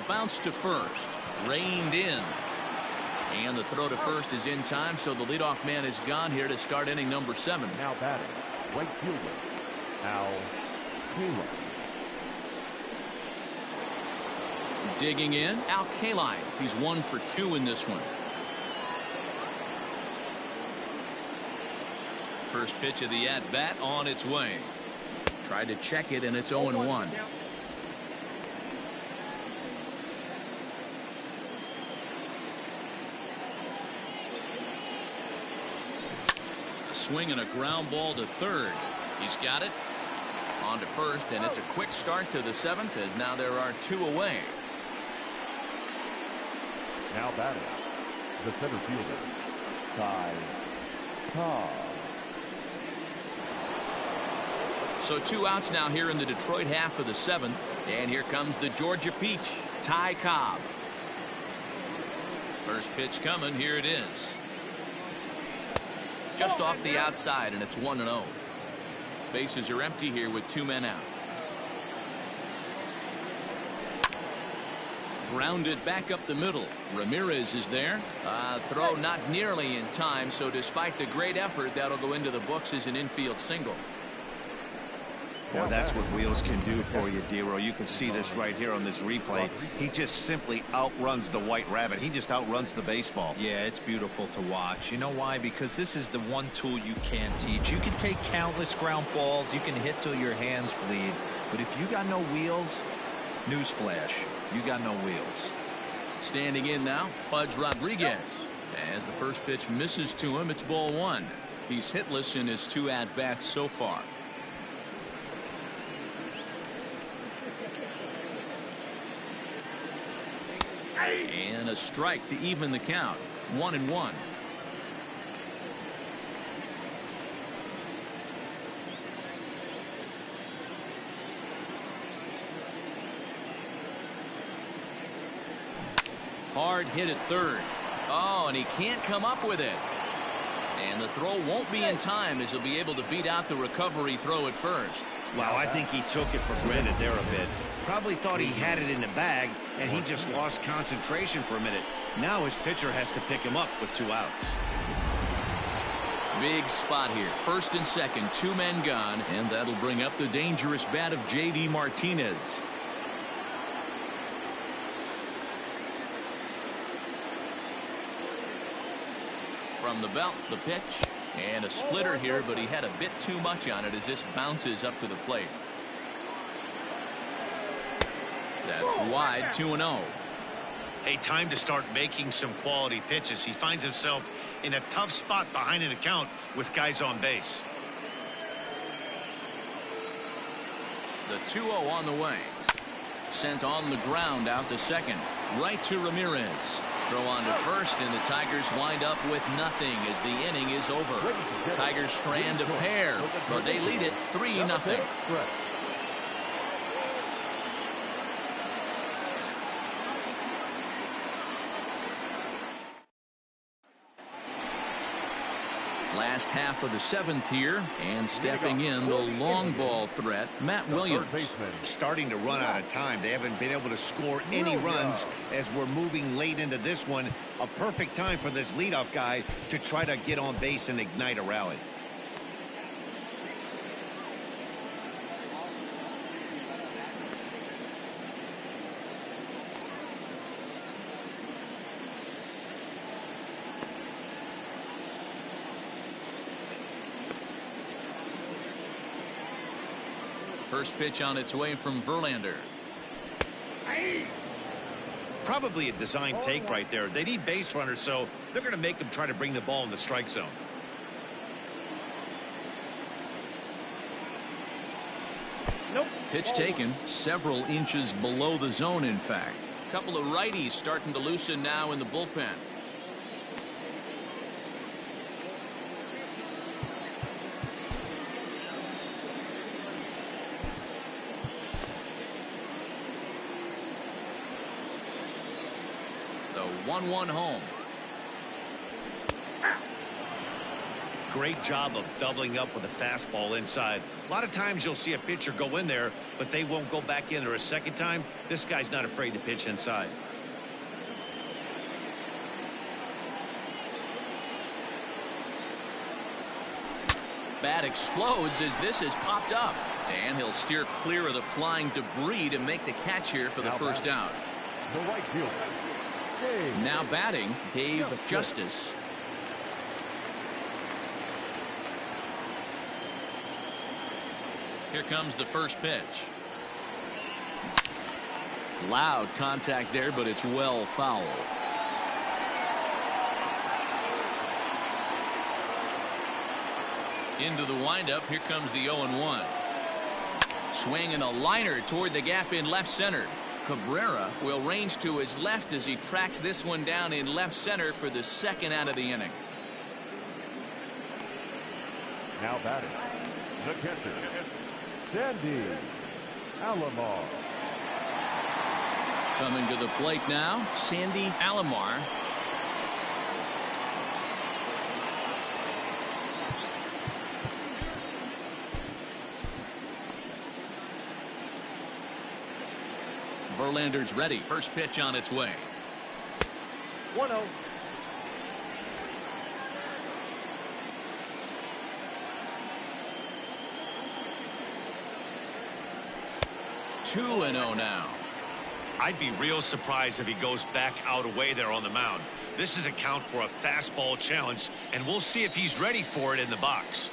Bounce to first. Reined in. And the throw to first is in time, so the leadoff man is gone here to start inning number 7.
Now batting, right fielder, Al Kaline.
Digging in, Al Kaline. He's 1 for 2 in this one. First pitch of the at-bat on its way. Tried to check it, and it's 0-1. Swing and a ground ball to third. He's got it. On to first, and it's a quick start to the 7th, as now there are 2 away.
Now batting, the center fielder, Ty Cobb.
So 2 outs now here in the Detroit half of the 7th. And here comes the Georgia Peach, Ty Cobb. First pitch coming. Here it is. Just off the outside, and it's 1-0. Bases are empty here with 2 men out. Grounded back up the middle. Ramirez is there. Throw not nearly in time, so despite the great effort, that'll go into the books as an infield single.
Boy, that's what wheels can do for you, Dero. You can see this right here on this replay. He just simply outruns the White Rabbit. He just outruns the baseball.
Yeah, it's beautiful to watch. You know why? Because this is the one tool you can't teach. You can take countless ground balls. You can hit till your hands bleed. But if you got no wheels, newsflash, you got no wheels.
Standing in now, Pudge Rodriguez. As the first pitch misses to him, it's ball 1. He's hitless in his 2 at-bats so far. And a strike to even the count. 1-1. Hard hit at third. Oh, and he can't come up with it. And the throw won't be in time as he'll be able to beat out the recovery throw at first.
Wow, I think he took it for granted there a bit. Probably thought he had it in the bag, and he just lost concentration for a minute. Now his pitcher has to pick him up with 2 outs.
Big spot here. First and second, 2 men gone, and that'll bring up the dangerous bat of J.D. Martinez. From the belt, the pitch, and a splitter here, but he had a bit too much on it as this bounces up to the plate. That's wide, 2-0.
Hey, time to start making some quality pitches. He finds himself in a tough spot behind an account with guys on base.
The 2-0 on the way. Sent on the ground out to second. Right to Ramirez. Throw on to first, and the Tigers wind up with nothing as the inning is over. Tigers strand a pair, but they lead it 3-0. Last half of the 7th here, and stepping in the long ball threat, Matt Williams.
Starting to run out of time. They haven't been able to score any runs as we're moving late into this one. A perfect time for this leadoff guy to try to get on base and ignite a rally.
First pitch on its way from Verlander.
Probably a design take right there. They need base runners, so they're going to make them try to bring the ball in the strike zone.
Nope. Pitch taken several inches below the zone, in fact. A couple of righties starting to loosen now in the bullpen. The 1-1 home.
Great job of doubling up with a fastball inside. A lot of times you'll see a pitcher go in there, but they won't go back in there a second time. This guy's not afraid to pitch inside.
Bat explodes as this has popped up, and he'll steer clear of the flying debris to make the catch here for the first out.
The right fielder.
Now batting, Dave Justice. Here comes the first pitch. Loud contact there, but it's well foul. Into the windup. Here comes the 0-1. Swing and a liner toward the gap in left center. Cabrera will range to his left as he tracks this one down in left center for the second out of the inning.
Now batting, the catcher, Sandy Alomar.
Coming to the plate now, Sandy Alomar. Verlander's ready. First pitch on its way.
1-0.
Two and 0 now.
I'd be real surprised if he goes back out away there on the mound. This is a count for a fastball challenge, and we'll see if he's ready for it in the box.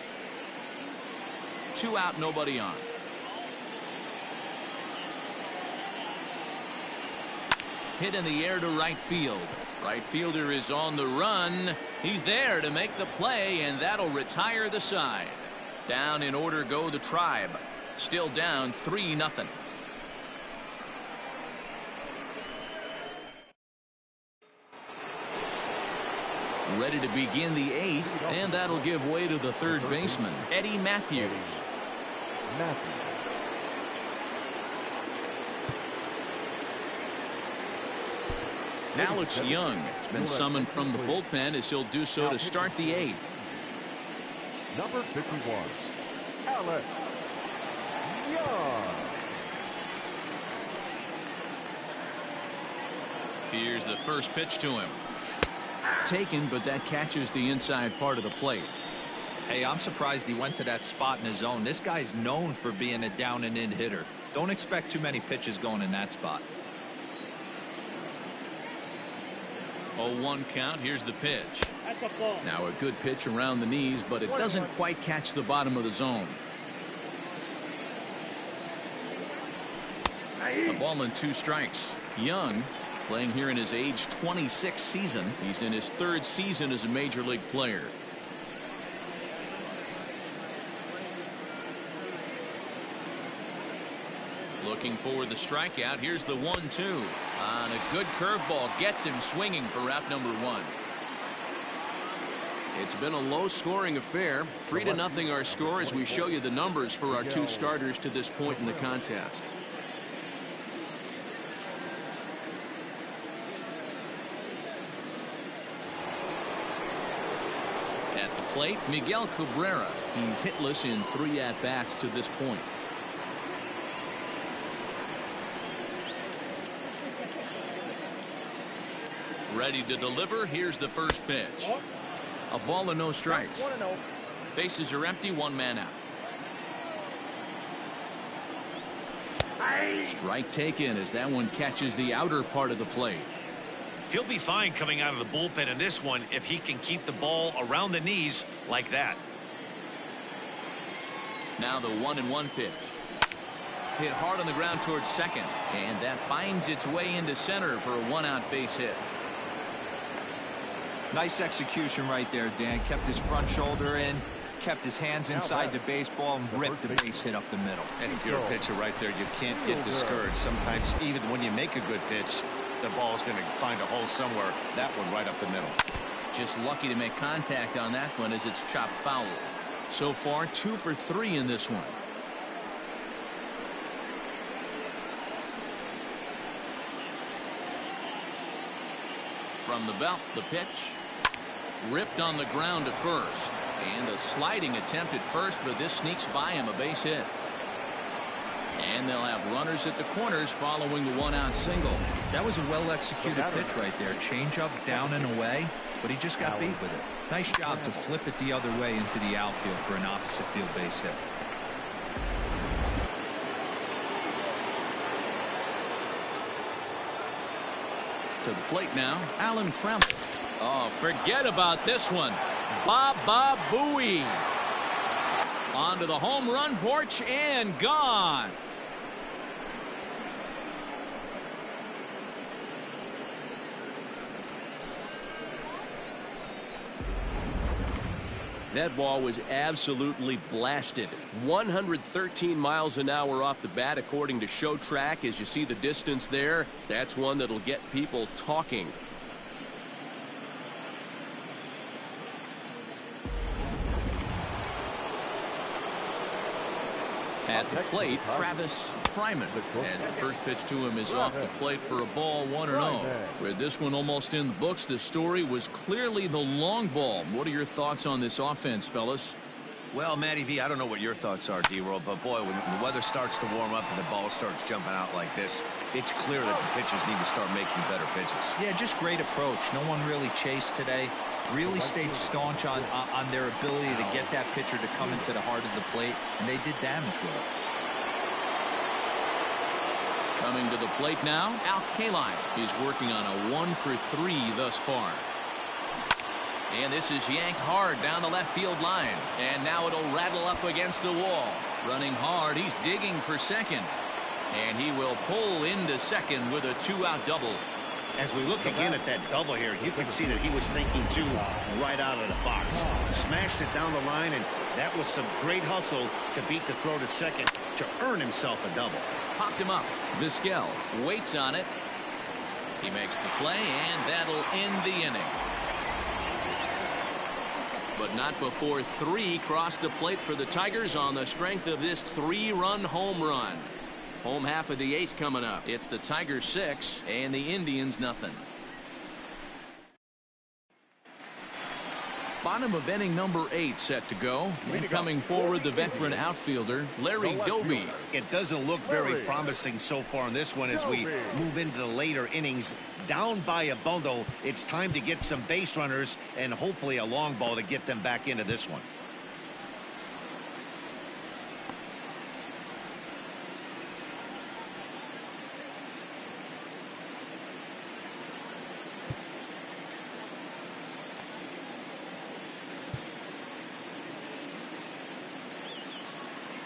2 out, nobody on. Hit in the air to right field. Right fielder is on the run. He's there to make the play, and that'll retire the side. Down in order go the Tribe. Still down 3-0. Ready to begin the 8th, and that'll give way to the third baseman, Eddie Matthews. Alex Young has been summoned from the bullpen as he'll do so to start the 8th.
Number 51, Alex Young.
Here's the first pitch to him. Taken, but that catches the inside part of the plate.
Hey, I'm surprised he went to that spot in his zone. This guy's known for being a down and in hitter. Don't expect too many pitches going in that spot.
0-1 count. Here's the pitch.
That's a ball.
Now a good pitch around the knees, but it doesn't quite catch the bottom of the zone. A ball and 2 strikes. Young, playing here in his age 26 season. He's in his 3rd season as a major league player. Looking for the strikeout. Here's the 1-2 on a good curveball. Gets him swinging for out number 1. It's been a low-scoring affair. 3-0 our score as we show you the numbers for our 2 starters to this point in the contest. At the plate, Miguel Cabrera. He's hitless in 3 at-bats to this point. Ready to deliver. Here's the first pitch. A ball and no strikes. Bases are empty. 1 man out. Strike taken as that one catches the outer part of the plate.
He'll be fine coming out of the bullpen in this one if he can keep the ball around the knees like that.
Now the 1-1 pitch. Hit hard on the ground towards second, and that finds its way into center for a 1-out base hit.
Nice execution right there, Dan. Kept his front shoulder in, kept his hands inside the baseball, and ripped the base hit up the middle.
And if you're a pitcher right there, you can't get discouraged. Sometimes even when you make a good pitch, the ball's going to find a hole somewhere. That one right up the middle.
Just lucky to make contact on that one as it's chopped foul. So far 2 for 3 in this one. From the belt, the pitch. Ripped on the ground to first. And a sliding attempt at first, but this sneaks by him, a base hit. And they'll have runners at the corners following the 1-out single.
That was a well-executed pitch right there. Changeup down and away, but he just got beat with it. Nice job to flip it the other way into the outfield for an opposite field base hit.
To the plate now, Alan Trammell. Oh, forget about this one. Baba Booey. Onto the home run porch and gone.
That ball was absolutely blasted. 113 miles an hour off the bat, according to Show Track. As you see the distance there, that's one that'll get people talking.
At the plate, Travis Fryman, as the first pitch to him is off the plate for a ball, 1-0. With this one almost in the books, the story was clearly the long ball. What are your thoughts on this offense, fellas?
Well, Matty V, I don't know what your thoughts are, D-Roll, but boy, when the weather starts to warm up and the ball starts jumping out like this, it's clear that the pitchers need to start making better pitches.
Yeah, just great approach. No one really chased today. Really stayed staunch on their ability to get that pitcher to come into the heart of the plate, and they did damage with it.
Coming to the plate now, Al Kaline is working on a 1 for 3 thus far. And this is yanked hard down the left field line. And now it'll rattle up against the wall. Running hard, he's digging for second. And he will pull into second with a 2-out double.
As we look again at that double here, you can see that he was thinking too right out of the box. Smashed it down the line, and that was some great hustle to beat the throw to second to earn himself a double.
Popped him up. Vizquel waits on it. He makes the play, and that'll end the inning. But not before 3 cross the plate for the Tigers on the strength of this 3-run home run. Home half of the 8th coming up. It's the Tigers 6 and the Indians nothing. Bottom of inning number 8 set to go. And coming forward, the veteran outfielder, Larry Doby.
It doesn't look very promising so far in this one as we move into the later innings. Down by a bundle, it's time to get some base runners and hopefully a long ball to get them back into this one.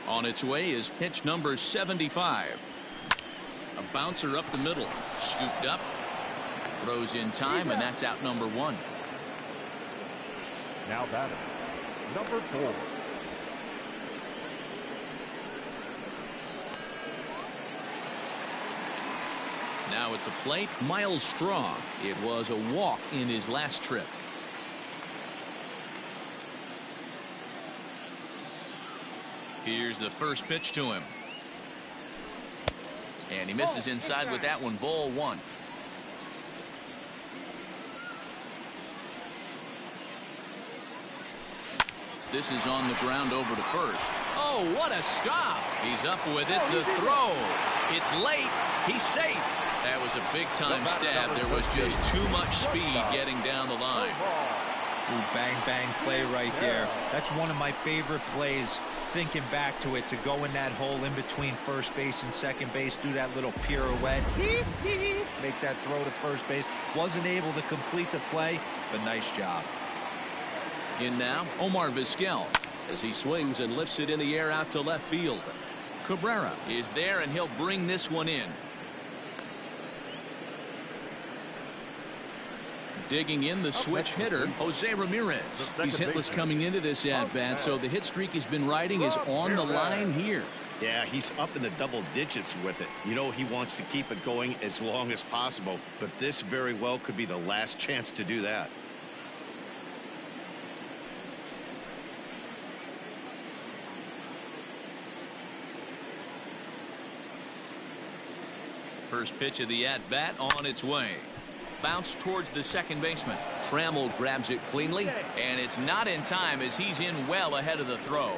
On its way is pitch number 75. A bouncer up the middle. Scooped up. Throws in time, and that's out number 1.
Now batting, number 4.
Now at the plate, Miles Straw. It was a walk in his last trip. Here's the first pitch to him. And he misses inside with that one. Ball 1. This is on the ground over to first. Oh, what a stop. He's up with it. The throw. It's late. He's safe. That was a big-time stab. There was just too much speed getting down the line.
Ooh, bang, bang play right there. That's one of my favorite plays. Thinking back to it, to go in that hole in between first base and second base, do that little pirouette, make that throw to first base. Wasn't able to complete the play, but nice job.
In now, Omar Vizquel, as he swings and lifts it in the air out to left field. Cabrera is there, and he'll bring this one in. Digging in the switch hitter, Jose Ramirez. He's hitless coming into this at-bat, so the hit streak he's been riding is on the line here.
Yeah, he's up in the double digits with it. You know, he wants to keep it going as long as possible, but this very well could be the last chance to do that.
First pitch of the at-bat on its way. Bounce towards the second baseman. Trammell grabs it cleanly, and it's not in time as he's in well ahead of the throw.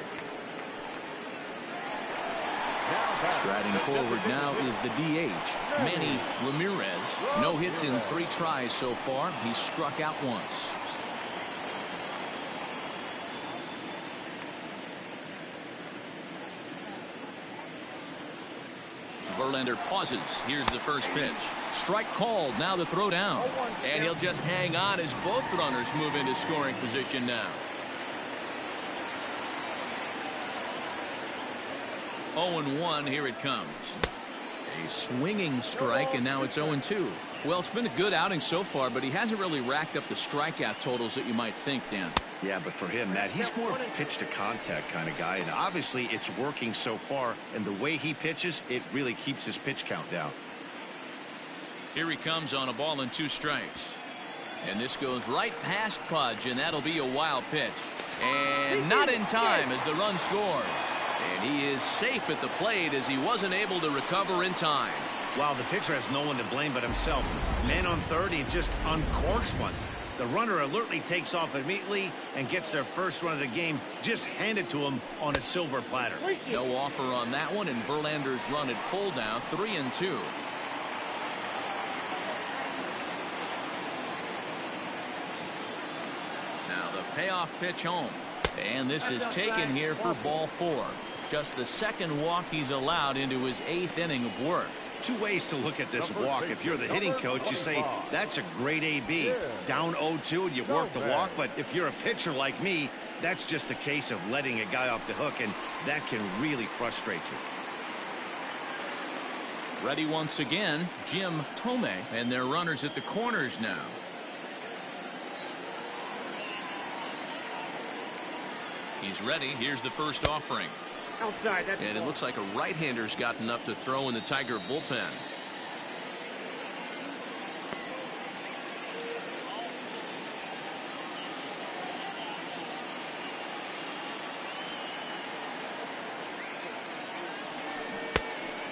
Striding forward now is the DH, Manny Ramirez. No hits in 3 tries so far. He's struck out once. Verlander pauses. Here's the first pitch. Strike called. Now the throw down. And he'll just hang on as both runners move into scoring position now. 0-1. Here it comes. A swinging strike, and now it's 0-2. Well, it's been a good outing so far, but he hasn't really racked up the strikeout totals that you might think, Dan.
Yeah, but for him, Matt, he's more of a pitch-to-contact kind of guy, and obviously it's working so far, and the way he pitches, it really keeps his pitch count down.
Here he comes on a ball and 2 strikes. And this goes right past Pudge, and that'll be a wild pitch. And not in time as the run scores. And he is safe at the plate as he wasn't able to recover in time.
Wow, the pitcher has no one to blame but himself. Man on third, he just uncorks one. The runner alertly takes off immediately and gets their first run of the game just handed to him on a silver platter.
No offer on that one, and Verlander's run at full now, 3-2. Now the payoff pitch home. And this is taken here for ball 4. Just the second walk he's allowed into his 8th inning of work.
2 ways to look at this walk. If you're the hitting coach, you say, that's a great AB. Down 0-2 and you work the walk. But if you're a pitcher like me, that's just a case of letting a guy off the hook, and that can really frustrate you.
Ready once again, Jim Thome, and their runners at the corners now. He's ready. Here's the first offering.
Outside,
and it looks like a right-hander's gotten up to throw in the Tiger bullpen.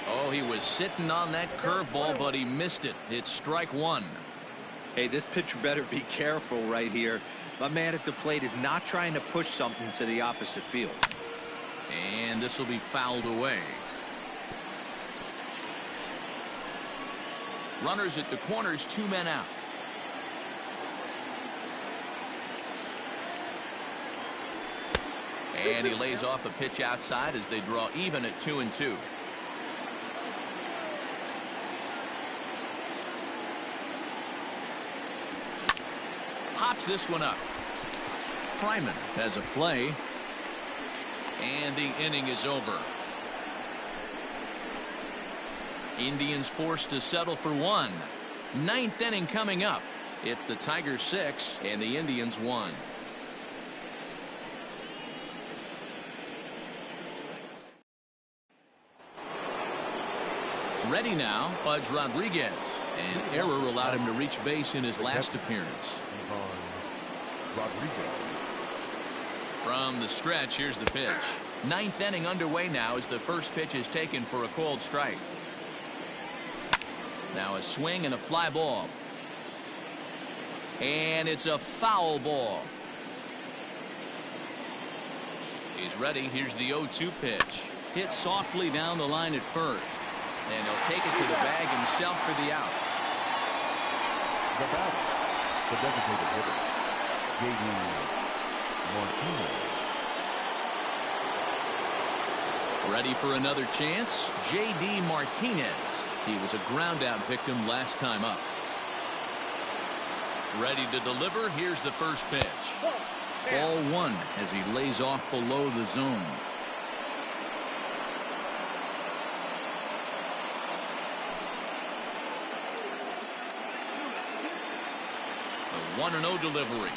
Oh, he was sitting on that curveball, but he missed it. It's strike 1.
Hey, this pitcher better be careful right here. My man at the plate is not trying to push something to the opposite field.
And this will be fouled away. Runners at the corners, 2 men out. And he lays off a pitch outside as they draw even at 2-2. Pops this one up. Fryman has a play. And the inning is over. Indians forced to settle for 1. 9th inning coming up. It's the Tigers 6 and the Indians 1. Ready now, Pudge Rodriguez. An error allowed him to reach base in his last appearance.
Rodriguez.
From the stretch, here's the pitch. 9th inning underway now as the first pitch is taken for a called strike. Now a swing and a fly ball. And it's a foul ball. He's ready. Here's the 0-2 pitch. Hit softly down the line at first. And he'll take it to the bag himself for the out.
The batter, the designated hitter, J.D. Martinez.
Ready for another chance? J.D. Martinez. He was a ground-out victim last time up. Ready to deliver. Here's the first pitch. Ball 1 as he lays off below the zone. The 1-0 delivery.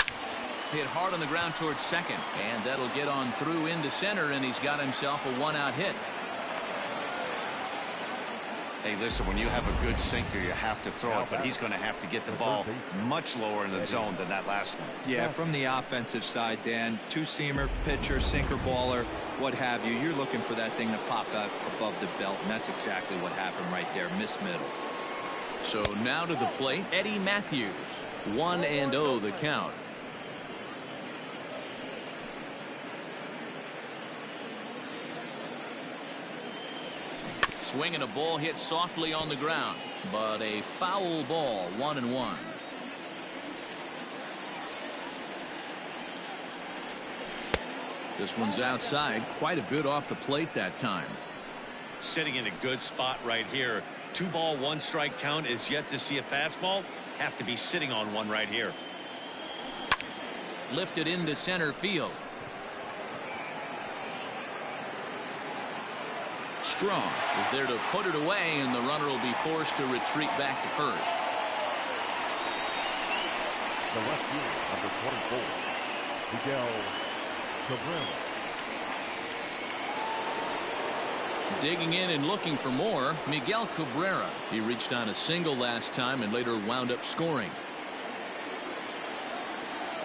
Hit hard on the ground towards second, and that'll get on through into center, and he's got himself a 1-out hit.
Hey, listen, when you have a good sinker, you have to throw it, but he's going to have to get the ball much lower in the zone than that last one.
Yeah, from the offensive side, Dan, two-seamer, pitcher, sinker, baller, what have you, you're looking for that thing to pop out above the belt, and that's exactly what happened right there. Miss middle.
So now to the plate, Eddie Matthews. 1-0 the count. Swinging a ball hit softly on the ground, but a foul ball. 1-1. This one's outside, quite a bit off the plate that time.
Sitting in a good spot right here. 2-ball, 1-strike count is yet to see a fastball. Have to be sitting on one right here.
Lifted into center field. Strong is there to put it away, and the runner will be forced to retreat back to first.
The left fielder, number 24, Miguel Cabrera.
Digging in and looking for more, Miguel Cabrera. He reached on a single last time and later wound up scoring.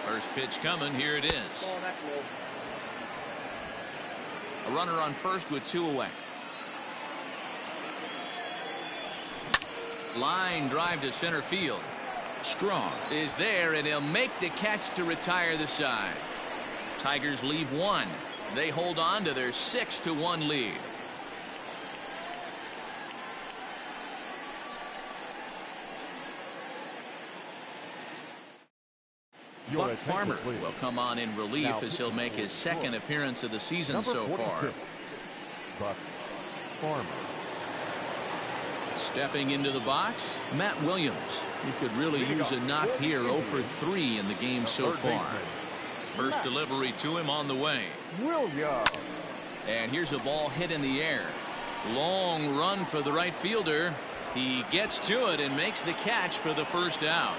First pitch coming. Here it is. A runner on first with 2 away. Line drive to center field. Strong is there, and he'll make the catch to retire the side. Tigers leave 1. They hold on to their 6-1 lead. Buck Farmer will come on in relief as he'll make his second appearance of the season so far.
Buck Farmer.
Stepping into the box, Matt Williams. He could really use a knock here. 0 for 3 in the game so far. First delivery to him on the way.
Williams.
And here's a ball hit in the air. Long run for the right fielder. He gets to it and makes the catch for the first out.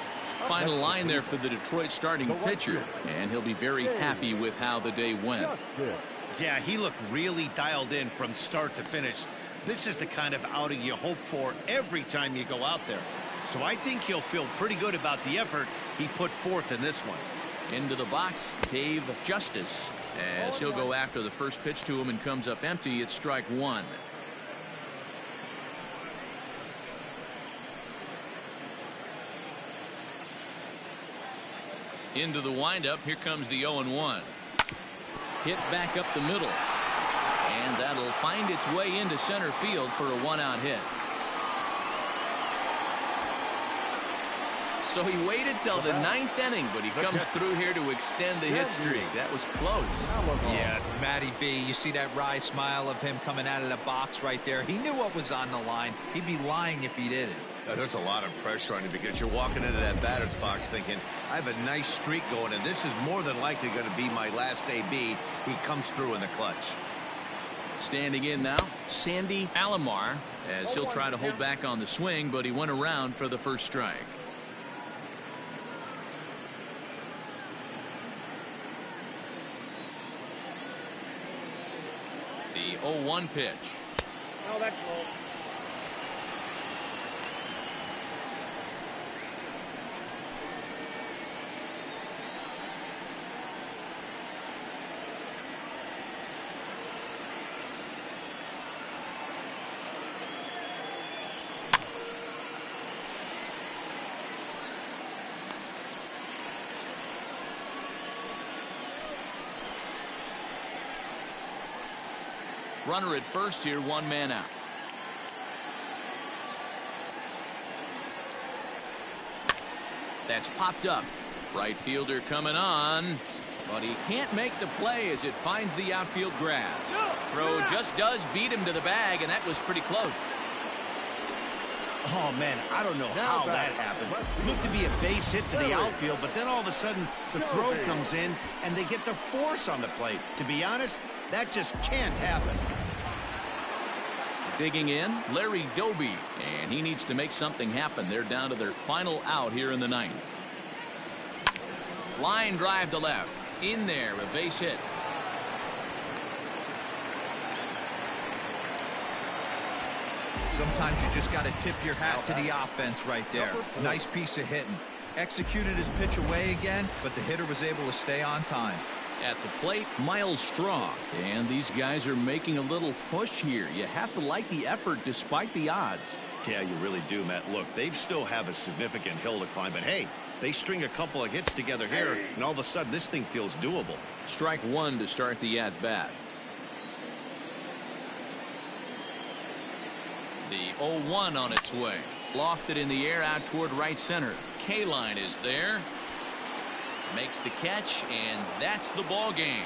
Final line there for the Detroit starting pitcher, and he'll be very happy with how the day went.
Yeah, he looked really dialed in from start to finish. This is the kind of outing you hope for every time you go out there. So I think he'll feel pretty good about the effort he put forth in this one.
Into the box, Dave Justice, as he'll go after the first pitch to him and comes up empty. It's strike 1. Into the windup. Here comes the 0-1. Hit back up the middle. And that'll find its way into center field for a one-out hit. So he waited till the 9th inning, but he comes through here to extend the hit streak. That was close.
Yeah, Matty B, you see that wry smile of him coming out of the box right there. He knew what was on the line. He'd be lying if he didn't.
There's a lot of pressure on you because you're walking into that batter's box thinking, I have a nice streak going, and this is more than likely going to be my last AB. He comes through in the clutch.
Standing in now, Sandy Alomar, as he'll try to hold back on the swing, but he went around for the first strike. The 0-1 pitch.
No, that's low.
Runner at first here, one man out. That's popped up. Right fielder coming on, but he can't make the play as it finds the outfield grass. Throw just does beat him to the bag, and that was pretty close.
Oh, man, I don't know how that happened. Looked to be a base hit to the outfield, but then all of a sudden the throw comes in and they get the force on the plate. To be honest, that just can't happen.
Digging in, Larry Doby, and he needs to make something happen. They're down to their final out here in the 9th. Line drive to left. In there, a base hit.
Sometimes you just got to tip your hat to the offense right there. Nice piece of hitting. Executed his pitch away again, but the hitter was able to stay on time.
At the plate, Miles Straw, and these guys are making a little push here. You have to like the effort despite the odds.
Yeah, you really do, Matt. Look, they still have a significant hill to climb, but hey, they string a couple of hits together here, and all of a sudden this thing feels doable.
Strike one to start the at-bat. The 0-1 on its way. Lofted in the air out toward right center. K-line is there. Makes the catch, and that's the ball game.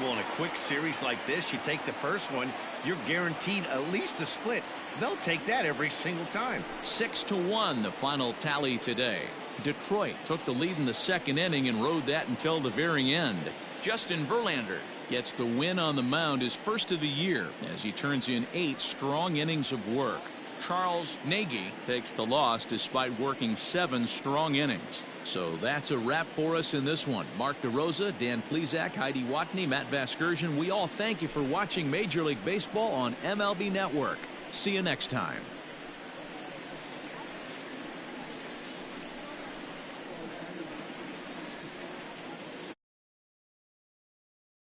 Well, in a quick series like this, you take the first one, you're guaranteed at least a split. They'll take that every single time.
6-1 the final tally today. Detroit took the lead in the second inning and rode that until the very end. Justin Verlander gets the win on the mound, his first of the year, as he turns in 8 strong innings of work. Charles Nagy takes the loss despite working 7 strong innings. So that's a wrap for us in this one. Mark DeRosa, Dan Plesac, Heidi Watney, Matt Vasgersian, we all thank you for watching Major League Baseball on MLB Network. See you next time.